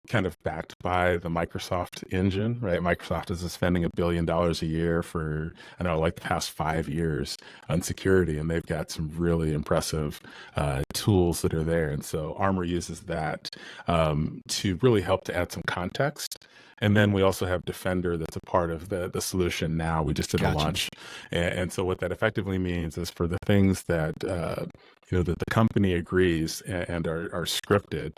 kind of backed by the Microsoft engine, right? Microsoft is spending $1 billion a year for, I know, like the past 5 years on security, and they've got some really impressive tools that are there. And so Armor uses that to really help to add some context. And then we also have Defender that's a part of the solution now. We just did a launch. And so what that effectively means is for the things that, that the company agrees and are scripted,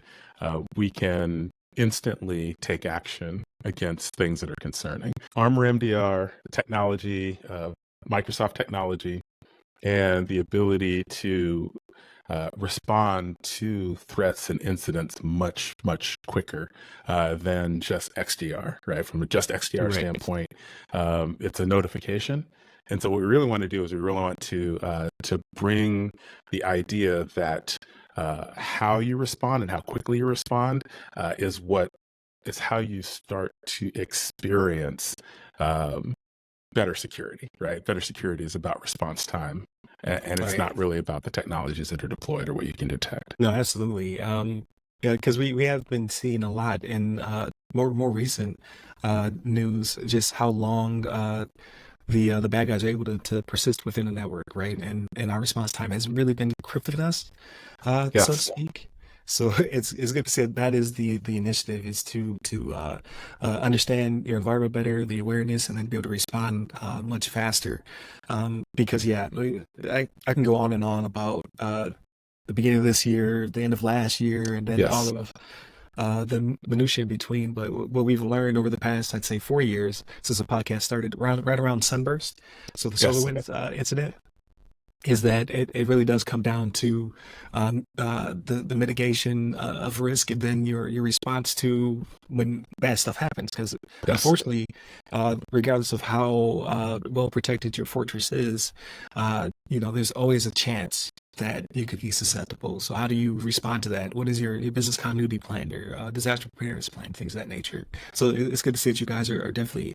we can instantly take action against things that are concerning. Armor MDR technology, Microsoft technology, and the ability to respond to threats and incidents much, much quicker than just XDR, right? From a just XDR standpoint, it's a notification. And so what we really want to do is we really want to bring the idea that how you respond and how quickly you respond is how you start to experience better security, right? Better security is about response time, and it's not really about the technologies that are deployed or what you can detect. No, absolutely. Because we have been seeing a lot in more recent news, just how long the bad guys are able to persist within the network, right? And our response time has really been encrypted us, so to speak. So it's good to say that is the initiative is to understand your environment better, the awareness, and then be able to respond much faster. Because I can go on and on about the beginning of this year, the end of last year, and then all of the minutiae in between. But what we've learned over the past, I'd say 4 years since the podcast started, right around Sunburst, so the SolarWinds incident, is that it really does come down to the mitigation of risk, and then your response to when bad stuff happens. Because unfortunately, regardless of how well protected your fortress is, there's always a chance that you could be susceptible. So how do you respond to that? What is your business continuity plan, or disaster preparedness plan, things of that nature? So it's good to see that you guys are definitely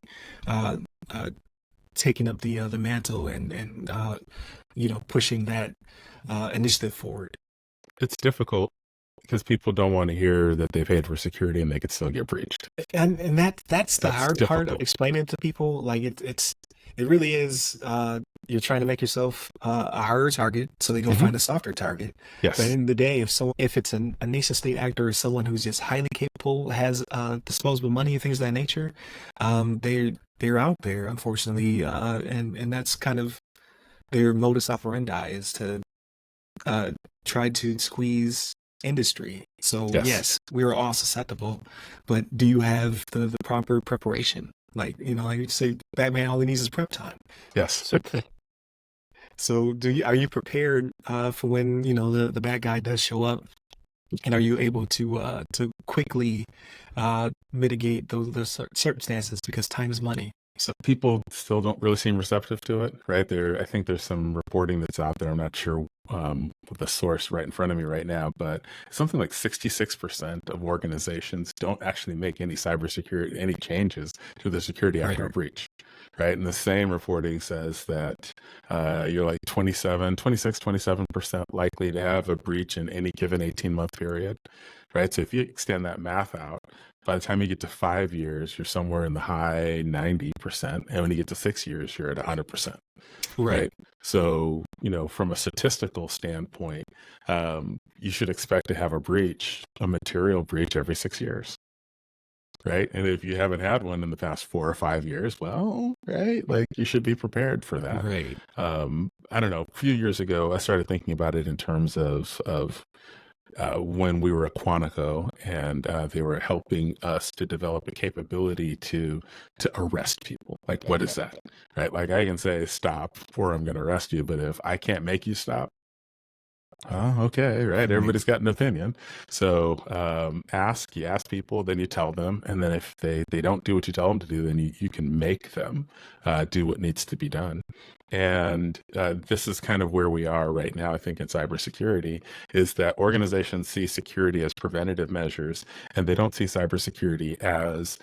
taking up the mantle and pushing that initiative forward. It's difficult because people don't want to hear that they paid for security and they could still get breached. And that's the hard part of explaining to people. Like it really is. You're trying to make yourself a harder target so they don't find a softer target. Yes. But at the end of the day, if it's a nation state actor or someone who's just highly capable, has disposable money and things of that nature, they're out there, unfortunately, and that's kind of their modus operandi, is to try to squeeze industry. So Yes. yes, we are all susceptible, but do you have the proper preparation? Like, like you say, Batman, all he needs is prep time. Yes. So are you prepared for when, the bad guy does show up? And are you able to quickly mitigate those circumstances, because time is money? So People still don't really seem receptive to it, right? I think there's some reporting that's out there. I'm not sure with the source right in front of me right now, but something like 66% of organizations don't actually make any any changes to the security after a breach, right? And the same reporting says that you're like 27% likely to have a breach in any given 18-month period, right? So if you extend that math out, by the time you get to 5 years, you're somewhere in the high 90%. And when you get to 6 years, you're at 100%. Right. So, from a statistical standpoint, you should expect to have a material breach every 6 years. Right. And if you haven't had one in the past 4 or 5 years, well, right, like you should be prepared for that. Right. I don't know. A few years ago, I started thinking about it in terms of when we were at Quantico, and they were helping us to develop a capability to arrest people. Like, what is that? Right? Like, I can say stop or I'm going to arrest you, but if I can't make you stop, oh, okay, right. Everybody's got an opinion. So you ask people, then you tell them. And then if they don't do what you tell them to do, then you can make them do what needs to be done. And this is kind of where we are right now, I think, in cybersecurity, is that organizations see security as preventative measures, and they don't see cybersecurity as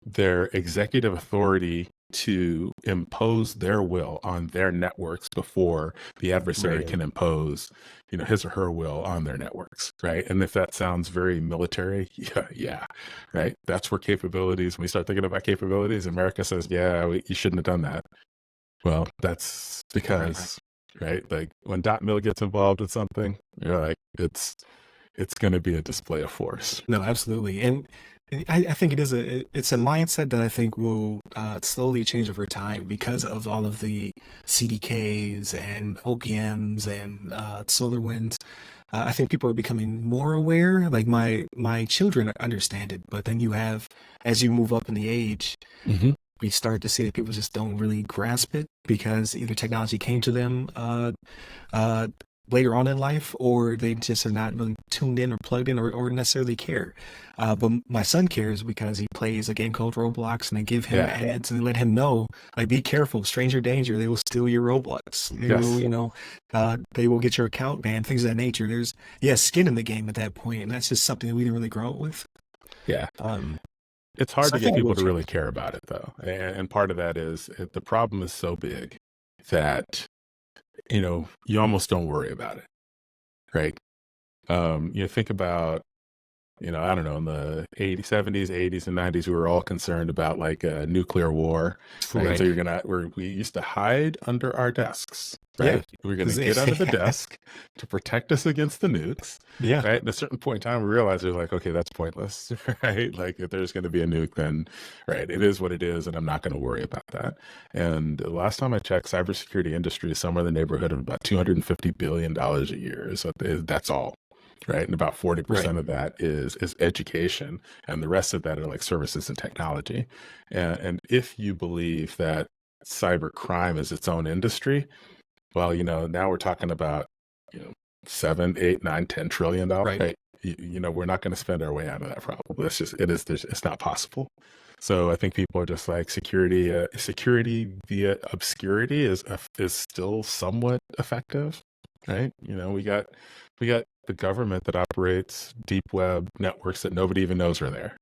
their executive authority to impose their will on their networks before the adversary can impose, his or her will on their networks, right? And if that sounds very military, yeah, right? That's where capabilities, when we start thinking about capabilities, America says, you shouldn't have done that. Well, that's because, right? Like when .mil gets involved in something, you're like, it's going to be a display of force. No, absolutely. And I think it's a mindset that I think will slowly change over time because of all of the CDKs and OPMs and SolarWinds. I think people are becoming more aware. Like my children understand it, but then you have, as you move up in the age, we start to see that people just don't really grasp it because either technology came to them later on in life, or they just are not really tuned in or plugged in or necessarily care. But my son cares because he plays a game called Roblox, and they give him ads and they let him know, like, be careful, stranger danger, they will steal your Roblox. They will, they will get your account banned, things of that nature. There's skin in the game at that point, and that's just something that we didn't really grow up with. Yeah. It's hard to get people to really care about it, though. And part of that is the problem is so big that, you almost don't worry about it, right? Think about, I don't know, in the 80s, 70s, 80s, and 90s, we were all concerned about like a nuclear war. Right? So we used to hide under our desks, right? Yeah. We're going to get under the desk to protect us against the nukes. Yeah. Right. At a certain point in time, we realized we're like, okay, that's pointless, right? Like if there's going to be a nuke, then right, it is what it is, and I'm not going to worry about that. And the last time I checked, cybersecurity industry is somewhere in the neighborhood of about $250 billion a year. So that's all. Right. And about 40% of that is education. And the rest of that are like services and technology. And if you believe that cyber crime is its own industry, well, now we're talking about, $7, $8, $9, $10 trillion. Right. We're not going to spend our way out of that problem. It's not possible. So I think people are just like security via obscurity is still somewhat effective. Right. We got the government that operates deep web networks that nobody even knows are there.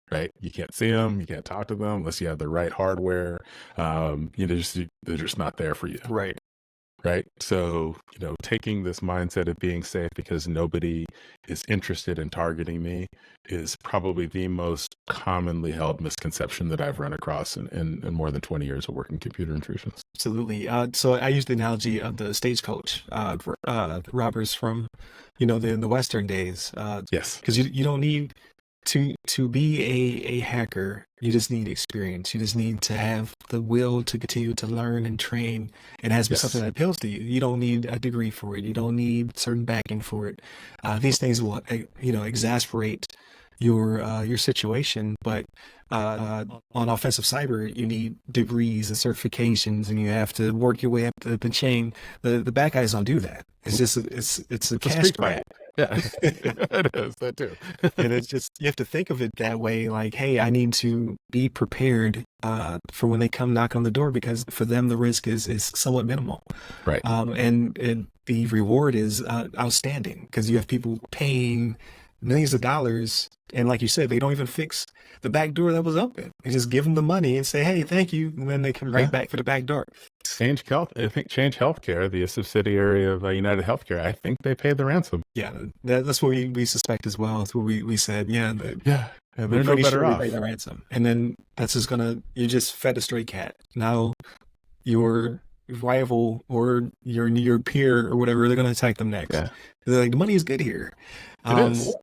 Right. You can't see them. You can't talk to them unless you have the right hardware. They're just not there for you. Right. Right. So, taking this mindset of being safe because nobody is interested in targeting me is probably the most commonly held misconception that I've run across in more than 20 years of working computer intrusions. Absolutely. So I use the analogy of the stagecoach robbers from, the Western days. Yes. Because you don't need to be a hacker, you just need experience. You just need to have the will to continue to learn and train. It has to be something Yes. that appeals to you. You don't need a degree for it. You don't need certain backing for it. These things will, exasperate your situation. But on offensive cyber, you need degrees and certifications, and you have to work your way up the chain. The bad guys don't do that. It's just it's a It's a cash street grab. fight. Yeah, it is that too. And it's just, you have to think of it that way, like, hey, I need to be prepared for when they come knock on the door, because for them the risk is somewhat minimal. Right. And the reward is outstanding, because you have people paying millions of dollars, and like you said, they don't even fix the back door that was open. They just give them the money and say, hey, thank you, and then they come right Yeah. back for the back door. Change Health. I think Change Healthcare, the subsidiary of United Healthcare. I think they paid the ransom. Yeah, that's what we suspect as well. That's what we said. Yeah, Yeah, and we're they're no pretty better sure we off. paid the ransom. And then that's just you just fed a stray cat. Now your rival or your peer or whatever, they're gonna attack them next. Yeah, They're like, the money is good here. it is.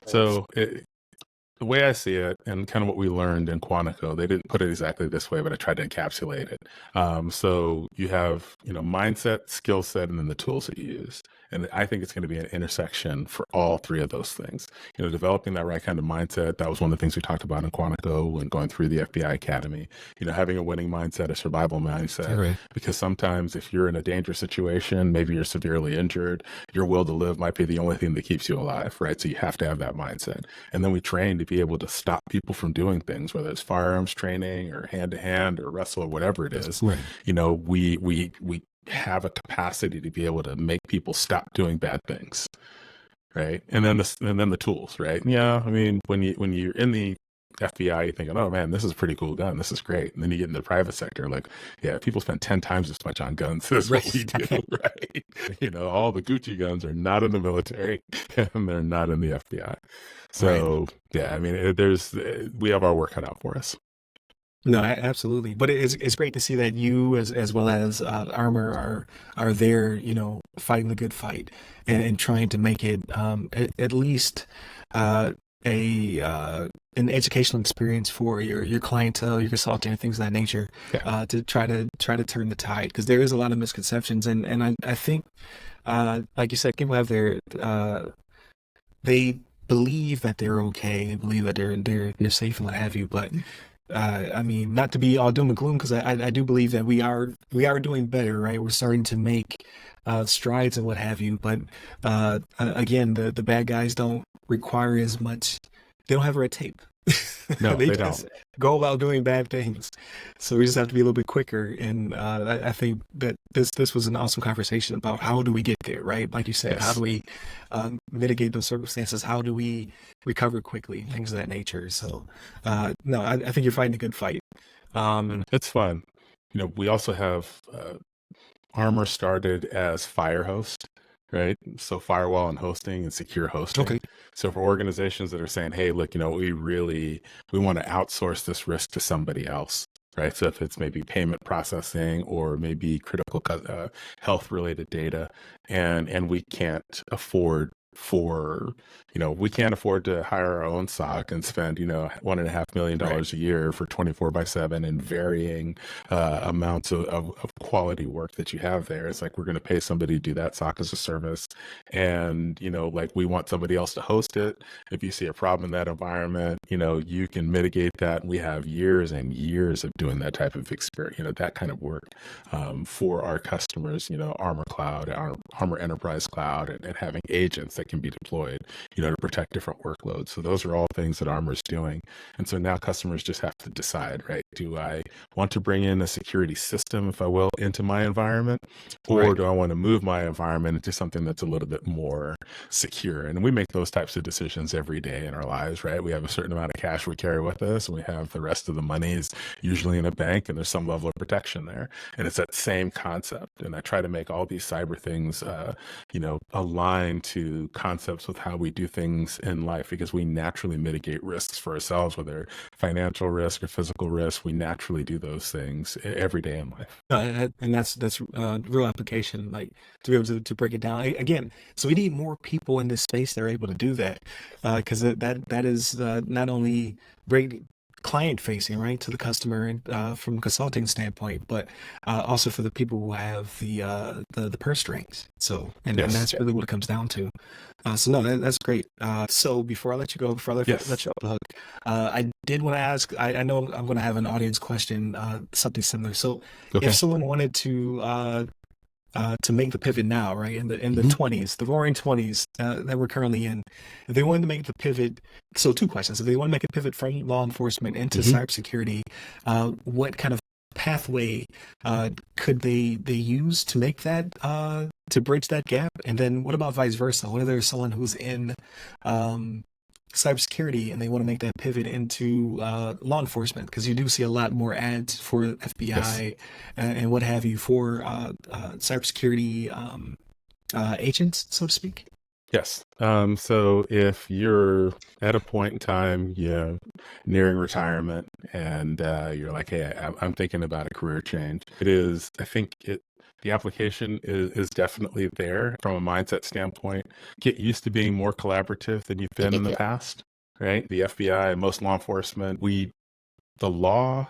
So the way I see it, and kind of what we learned in Quantico, they didn't put it exactly this way, but I tried to encapsulate it. So you have, mindset, skill set, and then the tools that you use. And I think it's going to be an intersection for all three of those things. Developing that right kind of mindset. That was one of the things we talked about in Quantico when going through the FBI Academy. Having a winning mindset, a survival mindset. Right. Because sometimes if you're in a dangerous situation, maybe you're severely injured, your will to live might be the only thing that keeps you alive, right? So you have to have that mindset. And then we train to be able to stop people from doing things, whether it's firearms training or hand-to-hand or wrestle or whatever it is. Right. We have a capacity to be able to make people stop doing bad things, right? And then the tools, right? Yeah, I mean, when you're in the FBI, you're thinking, oh man, this is a pretty cool gun. This is great. And then you get in the private sector, like, yeah, people spend 10 times as much on guns as what we do, right? All the Gucci guns are not in the military and they're not in the FBI. So yeah, I mean, we have our work cut out for us. No, absolutely. But it's great to see that you as well as Armor are there, fighting the good fight and trying to make it at least an educational experience for your clientele, your consultant, and things of that nature, to try to turn the tide, because there is a lot of misconceptions, and I think like you said, people have they believe that they're okay, they believe that they're safe and what have you, but I mean, not to be all doom and gloom, because I do believe that we are doing better, right? We're starting to make strides and what have you, but again, the bad guys don't require as much. They don't have red tape. No, they just don't. go about doing bad things. So we just have to be a little bit quicker. And I think that this was an awesome conversation about how do we get there, right? Like you said, Yes. how do we mitigate those circumstances? How do we recover quickly? Things of that nature. So no, I think you're fighting a good fight. It's fun. We also have Armor started as Firehost, right? So firewall and hosting and secure hosting. Okay. So for organizations that are saying, hey, look, we want to outsource this risk to somebody else, right? So if it's maybe payment processing or maybe critical health related data, and we can't afford we can't afford to hire our own SOC and spend, $1.5 million a year for 24/7 and varying amounts of quality work that you have there. It's like, we're going to pay somebody to do that SOC as a service. And, we want somebody else to host it. If you see a problem in that environment, you can mitigate that. And we have years and years of doing that type of experience, that kind of work for our customers, Armor Cloud, Armor Enterprise Cloud, and having agents that can be deployed, to protect different workloads. So those are all things that Armor's doing. And so now customers just have to decide, right? Do I want to bring in a security system, if I will, into my environment? Or do I want to move my environment into something that's a little bit more secure? And we make those types of decisions every day in our lives, right? We have a certain amount of cash we carry with us, and we have the rest of the money is usually in a bank, and there's some level of protection there. And it's that same concept. And I try to make all these cyber things, align to concepts with how we do things in life, because we naturally mitigate risks for ourselves, whether financial risk or physical risk. We naturally do those things every day in life. And that's real application, like to be able to break it down again. So we need more people in this space that are able to do that, because that is not only great client facing, right, to the customer and from a consulting standpoint, but also for the people who have the purse strings. So and Yes. that's really what it comes down to. So no, that's great. So before I let you go, before I let Yes. you upload, I did want to ask. I know I'm going to have an audience question, something similar. So if Okay. someone wanted to make the pivot now, right, in the Mhm. 20s, the roaring 20s that we're currently in, if they wanted to make the pivot, so two questions: if they want to make a pivot from law enforcement into Mhm. cybersecurity, what kind of pathway could they use to make that to bridge that gap? And then what about vice versa? What if there's someone who's in um, cybersecurity and they want to make that pivot into law enforcement, because you do see a lot more ads for Yes. FBI and what have you for cybersecurity agents, so to speak. Yes. So if you're at a point in time, nearing retirement, and you're like, hey, I'm thinking about a career change, I think the application is definitely there from a mindset standpoint. Get used to being more collaborative than you've been in the past, right? The FBI, most law enforcement, the law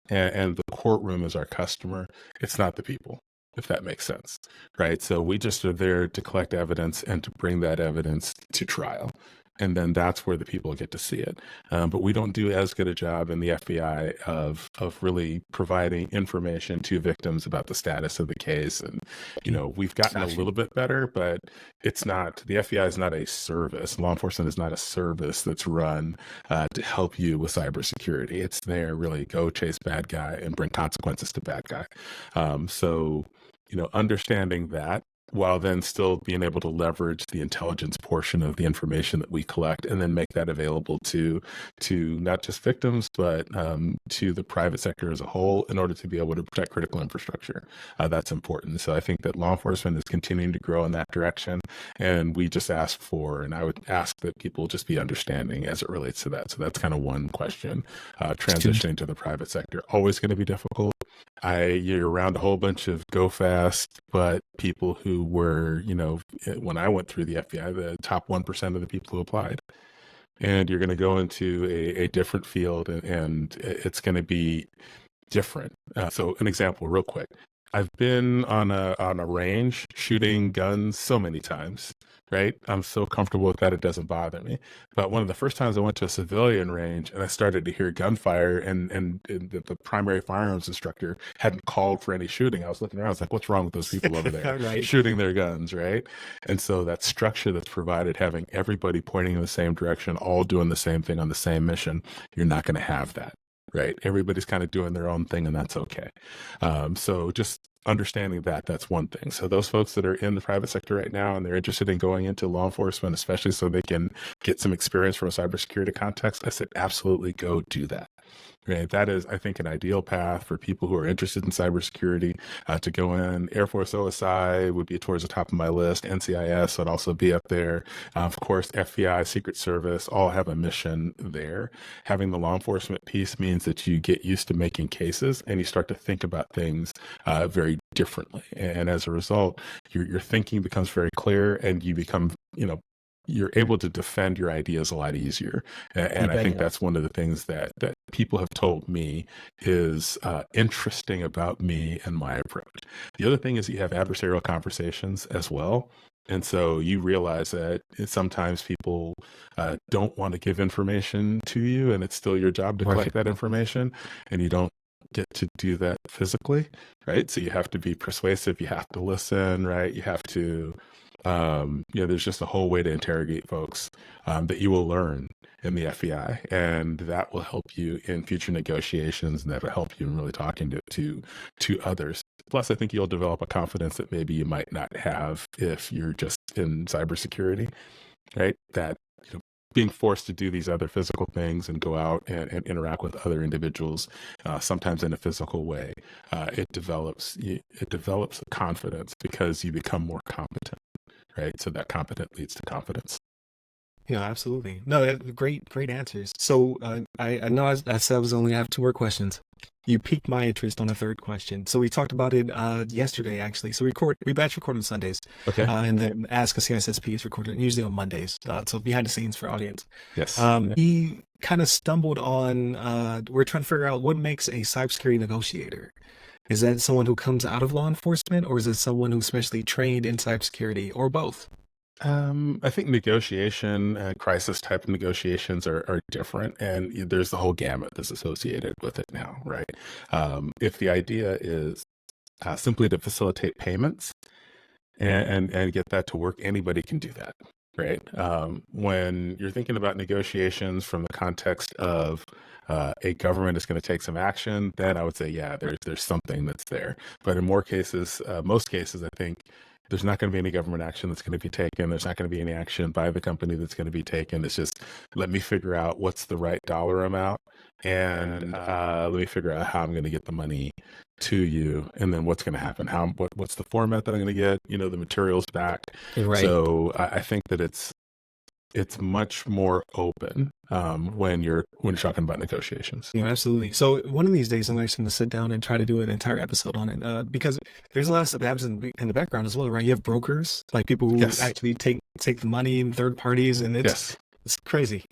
and the courtroom is our customer. It's not the people, if that makes sense, right? So we just are there to collect evidence and to bring that evidence to trial. And then that's where the people get to see it. But we don't do as good a job in the FBI of really providing information to victims about the status of the case. And, we've gotten a Gotcha. little bit better, but the FBI is not a service. Law enforcement is not a service that's run to help you with cybersecurity. It's there really go chase bad guy and bring consequences to bad guy. So, understanding that, while then still being able to leverage the intelligence portion of the information that we collect and then make that available to not just victims, but to the private sector as a whole in order to be able to protect critical infrastructure. That's important. So I think that law enforcement is continuing to grow in that direction. And we just and I would ask that people just be understanding as it relates to that. So that's kind of one question. Transitioning to the private sector, always going to be difficult. You're around a whole bunch of go fast, but people who were, when I went through the FBI, the top 1% of the people who applied. And you're going to go into a different field, and it's going to be different. So an example real quick. I've been on a range shooting guns so many times, right? I'm so comfortable with that, it doesn't bother me. But one of the first times I went to a civilian range and I started to hear gunfire, and the primary firearms instructor hadn't called for any shooting. I was looking around, I was like, what's wrong with those people over there Right. shooting their guns, right? And so that structure that's provided, having everybody pointing in the same direction, all doing the same thing on the same mission, you're not going to have that. Right. Everybody's kind of doing their own thing, and that's okay. So just understanding that, that's one thing. So those folks that are in the private sector right now and they're interested in going into law enforcement, especially so they can get some experience from a cybersecurity context, I said, absolutely go do that. Right. That is, I think, an ideal path for people who are interested in cybersecurity to go in. Air Force OSI would be towards the top of my list. NCIS would also be up there. Of course, FBI, Secret Service, all have a mission there. Having the law enforcement piece means that you get used to making cases and you start to think about things very differently. And as a result, your thinking becomes very clear, and you become, you're able to defend your ideas a lot easier. And I think that's one of the things that people have told me is interesting about me and my approach. The other thing is you have adversarial conversations as well. And so you realize that sometimes people don't want to give information to you, and it's still your job to collect that information, and you don't get to do that physically, right? So you have to be persuasive, you have to listen, right? You have to there's just a whole way to interrogate folks that you will learn in the FBI, and that will help you in future negotiations, and that will help you in really talking to others. Plus, I think you'll develop a confidence that maybe you might not have if you're just in cybersecurity, right? That being forced to do these other physical things and go out and interact with other individuals, sometimes in a physical way, it develops a confidence because you become more competent. right? So that competent leads to confidence. Yeah, absolutely. No, great answers. So I know I said I was only have two more questions. You piqued my interest on the third question. So we talked about it yesterday actually. So we batch record on Sundays, Okay. and then Ask a CSSP is recorded usually on Mondays. So behind the scenes for audience. Yes. He kind of stumbled on. We're trying to figure out what makes a cybersecurity negotiator. Is that someone who comes out of law enforcement, or is it someone who's specially trained in cybersecurity, or both? I think negotiation, crisis type of negotiations are different, and there's the whole gamut that's associated with it now, right? If the idea is simply to facilitate payments and get that to work, anybody can do that, right? When you're thinking about negotiations from the context of a government is going to take some action, then I would say, yeah, there's something that's there. But in more cases, most cases, I think there's not going to be any government action that's going to be taken. There's not going to be any action by the company that's going to be taken. It's just, let me figure out what's the right dollar amount, and let me figure out how I'm going to get the money to you, and then what's going to happen. What's the format that I'm going to get? The materials back. Right. So I think that it's much more open when you're talking about negotiations. Yeah, absolutely. So one of these days, I'm actually going to sit down and try to do an entire episode on it, because there's a lot of stuff that happens in the background as well, right? You have brokers, like people who Yes. actually take the money in third parties, and it's crazy.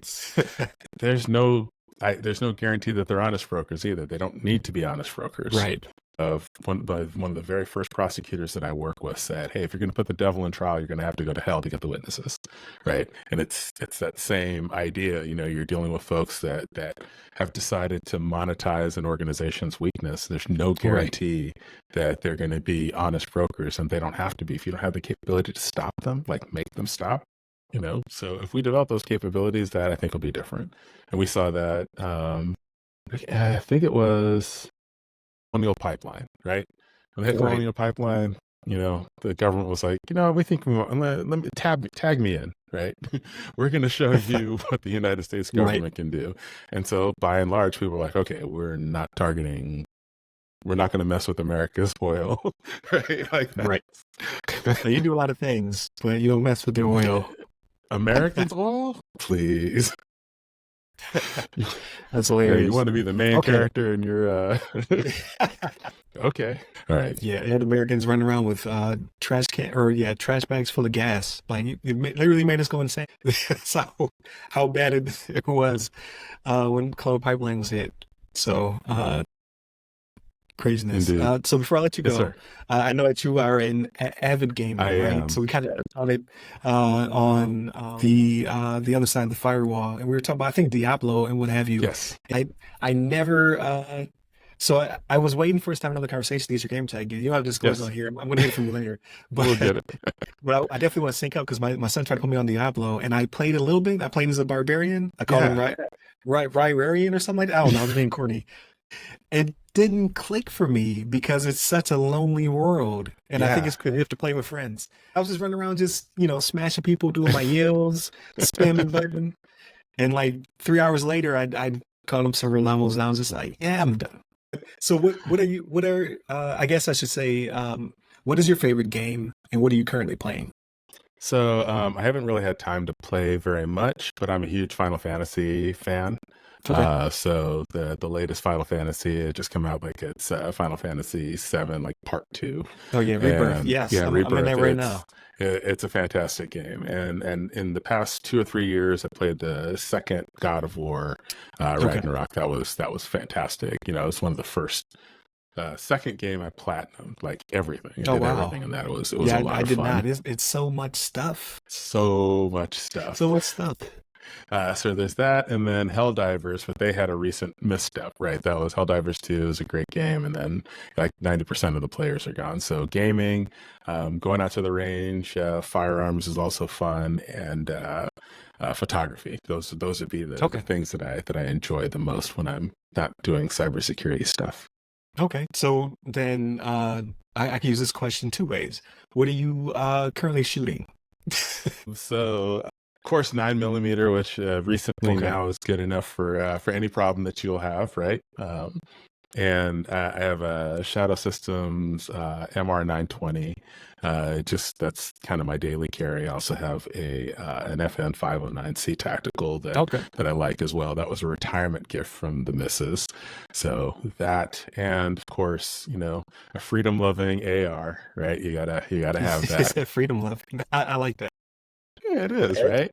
There's no guarantee that they're honest brokers either. They don't need to be honest brokers. Right. One of the very first prosecutors that I work with said, "Hey, if you're going to put the devil in trial, you're going to have to go to hell to get the witnesses," right? And it's that same idea. You're dealing with folks that have decided to monetize an organization's weakness. There's no guarantee that they're going to be honest brokers, and they don't have to be. If you don't have the capability to stop them, like make them stop. So if we develop those capabilities, that I think will be different. And we saw that. I think it was Colonial Pipeline, right? When they had Colonial Pipeline, the government was like, we think let me tag me in, right? We're going to show you what the United States government can do. And so by and large, people were like, okay, we're not going to mess with America's oil, right? Like that. Right. So you do a lot of things, but you don't mess with the oil. Americans oil? Please. That's hilarious. You want to be the main character in your okay. All right. Yeah, and Americans running around with trash bags full of gas. Like it literally made us go insane. That's how bad it was when Colonial Pipeline was hit. So craziness. So before I let you go, I know that you are an avid gamer, right? Am. So we kind of on it on the other side of the firewall, and we were talking about, I think, Diablo and what have you. Yes. I never. So I was waiting for us to have another conversation. These are game tag. You don't have to disclose on here. I'm going to hear from you later. But we'll get it. But I definitely want to sync up, because my son tried to put me on Diablo, and I played a little bit. I played as a barbarian. I called him Ryrarian or something like that. I don't know. I was being corny. It didn't click for me because it's such a lonely world, and I think it's good. You have to play with friends. I was just running around, just smashing people, doing my yells, spamming button, and like 3 hours later, I caught them several levels, and I was just like, yeah, I'm done. So what are I guess I should say, what is your favorite game, and what are you currently playing? So I haven't really had time to play very much, but I'm a huge Final Fantasy fan. Okay. So the latest Final Fantasy, it just come out, like it's Final Fantasy VII, like Part 2. Oh yeah, Rebirth. Yes, yeah, Rebirth. I'm in there right now. It's a fantastic game, and in the past 2 or 3 years, I played the second God of War, Ragnarok. That was fantastic. It's one of the first. Second game I platinumed, like everything. I did everything in that. It was a lot of fun. I did not. It's so much stuff. So much stuff. So there's that, and then Helldivers, but they had a recent misstep, right? That was Helldivers 2 is a great game, and then like 90% of the players are gone. So gaming, going out to the range, firearms is also fun, and photography. Those would be the things that I enjoy the most when I'm not doing cybersecurity stuff. Okay, so then I can use this question 2 ways. What are you currently shooting? So, of course, 9mm, which recently now is good enough for any problem that you'll have, right? And I have a Shadow Systems MR920. Just that's kind of my daily carry. I also have a an FN 509C tactical Okay. that I like as well. That was a retirement gift from the missus. So that, and of course, a freedom loving AR, right? You gotta have It's that. that freedom loving. I like that. Yeah, it is, right?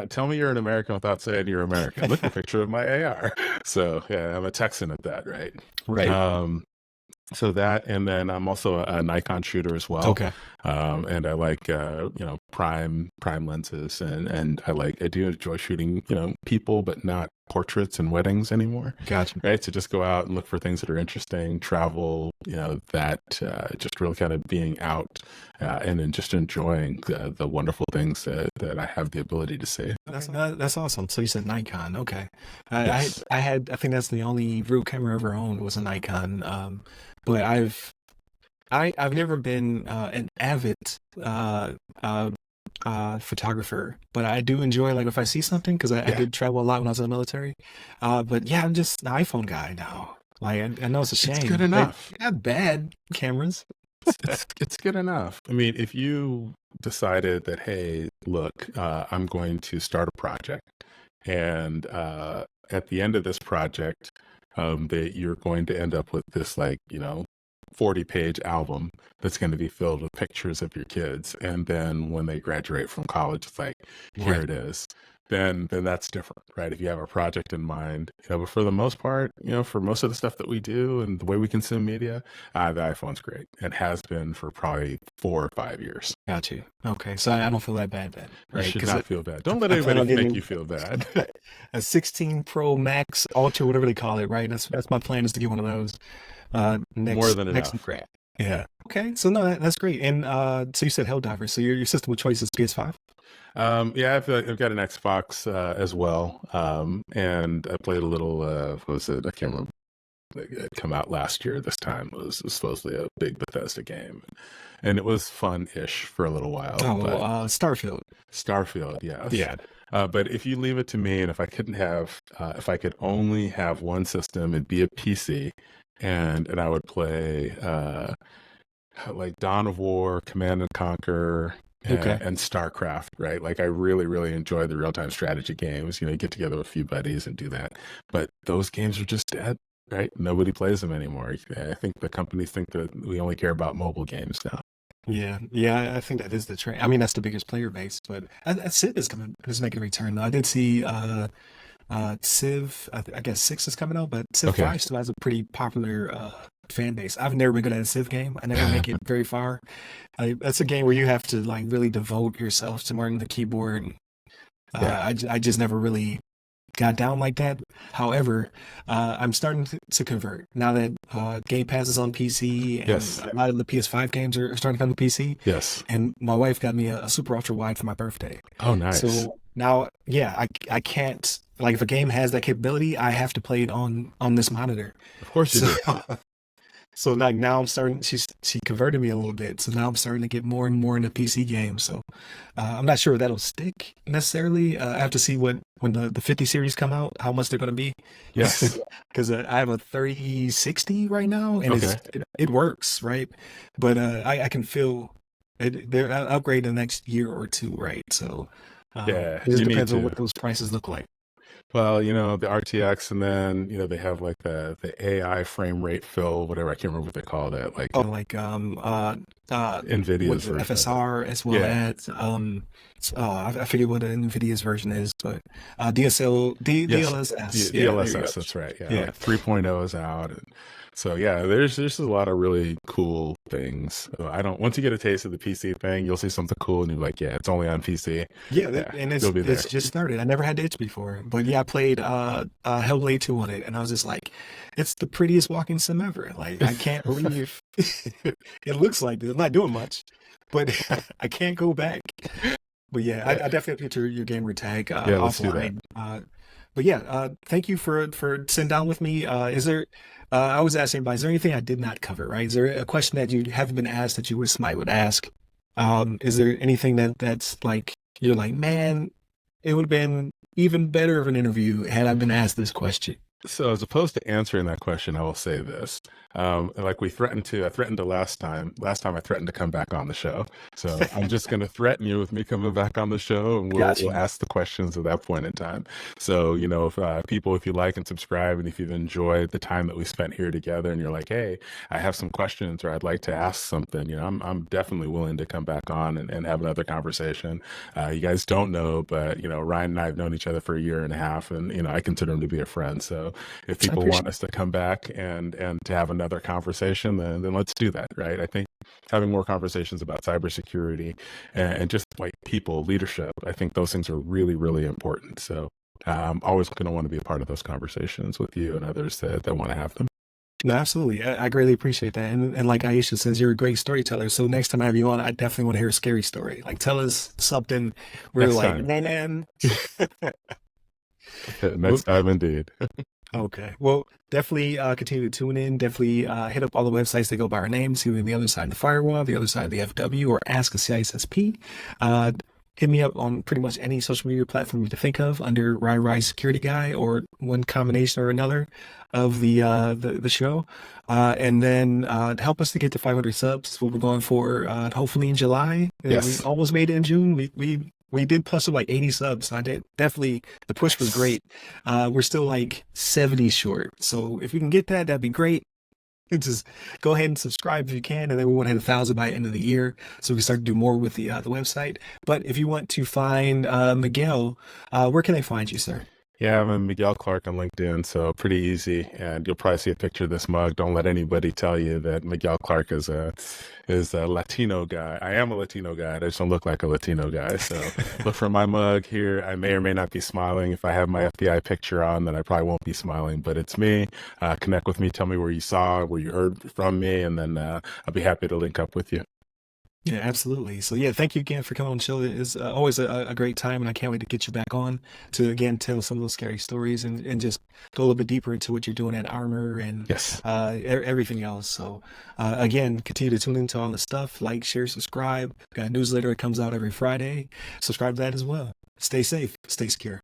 Tell me you're an American without saying you're American. Look at a picture of my AR. So yeah, I'm a Texan at that, right? Right. Um, so that, and then I'm also a Nikon shooter as well. Okay. And I like, prime lenses, and I do enjoy shooting, people, but not portraits and weddings anymore. Gotcha. Right. So just go out and look for things that are interesting, travel, just really kind of being out, and then just enjoying the wonderful things that I have the ability to see. That's awesome. So you said Nikon. Okay. Yes. I think that's the only real camera I ever owned was a Nikon. But I've never been an avid photographer, but I do enjoy, like, if I see something, because I Yeah. did travel a lot when I was in the military. But yeah, I'm just an iPhone guy now. Like, I know it's a shame. It's good enough. They have bad cameras. It's good enough. I mean, if you decided that, hey, look, I'm going to start a project, and at the end of this project, that you're going to end up with this, 40-page album that's going to be filled with pictures of your kids, and then when they graduate from college, it's like, here Right. it is. Then that's different, right? If you have a project in mind, but for the most part, for most of the stuff that we do and the way we consume media, the iPhone's great and has been for probably 4 or 5 years. Got you. Okay, so I don't feel that bad then, You right? should 'Cause not feel bad. Don't let I plan anybody on make getting you feel bad. a 16 Pro Max Ultra, whatever they call it, right? That's my plan, is to get one of those More than next enough. grad. Yeah. Okay. So no, that's great. And so you said Helldivers. So your system of choice is PS5. Yeah, I've got an Xbox as well, and I played a little. What was it? I can't remember. It had come out last year. This time it was supposedly a big Bethesda game, and it was fun-ish for a little while. Oh, But Starfield. Starfield, yes. Yeah. But if you leave it to me, and if I could only have one system, it'd be a PC, and I would play like Dawn of War, Command and Conquer, Okay. and StarCraft, right? Like, I really, really enjoy the real-time strategy games. You get together with a few buddies and do that. But those games are just dead, right? Nobody plays them anymore. I think the companies think that we only care about mobile games now. Yeah. Yeah. I think that is the trend. I mean, that's the biggest player base. But Civ is making a return. I did see Civ. I guess 6 is coming out, but Civ Okay. 5 still has a pretty popular fan base. I've never been good at a Civ game. I never make it very far. That's a game where you have to, like, really devote yourself to learning the keyboard. Yeah. I just never really got down like that. However, I'm starting to convert now that Game Pass is on PC, and Yes. a lot of the PS5 games are starting to come to PC. Yes. And my wife got me a Super Ultra Wide for my birthday. Oh, nice. So now, yeah, I can't, like, if a game has that capability, I have to play it on this monitor. Of course you do. So like now I'm starting. She converted me a little bit. So now I'm starting to get more and more into PC games. So I'm not sure if that'll stick necessarily. I have to see when the 50 series come out, how much they're going to be. Yes. Because I have a 3060 right now, and Okay. it works, right? But I can feel it. They're upgrade the next year or two, right? So Yeah, it just you need depends on to. what those prices look like. Well, the RTX, and then they have like the AI frame rate fill, whatever. I can't remember what they call that. Like Oh, like NVIDIA's with the version. FSR, as well Yeah. as I forget what the NVIDIA's version is, but DSL Yes. DLSS. Yeah, there you go. DLSS, that's right. Yeah, Yeah. like 3.0 is out, and so yeah, there's a lot of really cool things. I don't. Once you get a taste of the PC thing, you'll see something cool, and you're like, yeah, it's only on PC. Yeah, Yeah, and you'll be there. it's just started. I never had the itch before, but yeah, I played Hellblade 2 on it, and I was just like, it's the prettiest walking sim ever. Like, I can't believe it looks like this. I'm not doing much, but I can't go back. But yeah, I definitely put your gamer tag Yeah, let's do that. offline. But yeah, thank you for sitting down with me. Is there? I was asking everybody, is there anything I did not cover? Right? Is there a question that you haven't been asked that you wish somebody would ask? Is there anything that's like you're like, man, it would have been even better of an interview had I been asked this question? So as opposed to answering that question, I will say this. Like I threatened to last time I threatened to come back on the show. So I'm just going to threaten you with me coming back on the show, and we'll, Got we'll you. ask the questions at that point in time. So, if you like and subscribe, and if you've enjoyed the time that we spent here together, and you're like, hey, I have some questions, or I'd like to ask something, I'm definitely willing to come back on and have another conversation. You guys don't know, but, Ryan and I have known each other for a year and a half, and, I consider him to be a friend. So if I people appreciate want us to come back and to have another conversation, then let's do that, right? I think having more conversations about cybersecurity and just like people leadership, I think those things are really, really important. So I'm always going to want to be a part of those conversations with you and others that want to have them. No, absolutely. I greatly appreciate that. And like Aisha says, you're a great storyteller. So next time I have you on, I definitely want to hear a scary story. Like tell us something we're Next like, time. man. Next time, indeed. Okay. Well, definitely continue to tune in. Definitely hit up all the websites that go by our names, either the other side of the firewall, the other side of the FW, or Ask a CISSP. Hit me up on pretty much any social media platform you can think of under Rise Security Guy, or one combination or another of the show. And then help us to get to 500 subs. That's what we're going for. Hopefully in July. We Yes. almost made it in June. We did plus like 80 subs. So I did definitely, the push was great. We're still like 70 short. So if we can get that, that'd be great. Just go ahead and subscribe if you can, and then we want to hit 1,000 by the end of the year, so we can start to do more with the website. But if you want to find Miguel, where can they find you, sir? Yeah, I'm Miguel Clarke on LinkedIn, so pretty easy. And you'll probably see a picture of this mug. Don't let anybody tell you that Miguel Clarke is a Latino guy. I am a Latino guy. I just don't look like a Latino guy. So look for my mug here. I may or may not be smiling. If I have my FBI picture on, then I probably won't be smiling. But it's me. Connect with me. Tell me where you saw, where you heard from me, and then I'll be happy to link up with you. Yeah, absolutely. So yeah, thank you again for coming on the show. It's always a great time, and I can't wait to get you back on to again tell some of those scary stories and just go a little bit deeper into what you're doing at Armor and Yes. everything else. So again, continue to tune into all the stuff. Like, share, subscribe. Got a newsletter that comes out every Friday. Subscribe to that as well. Stay safe. Stay secure.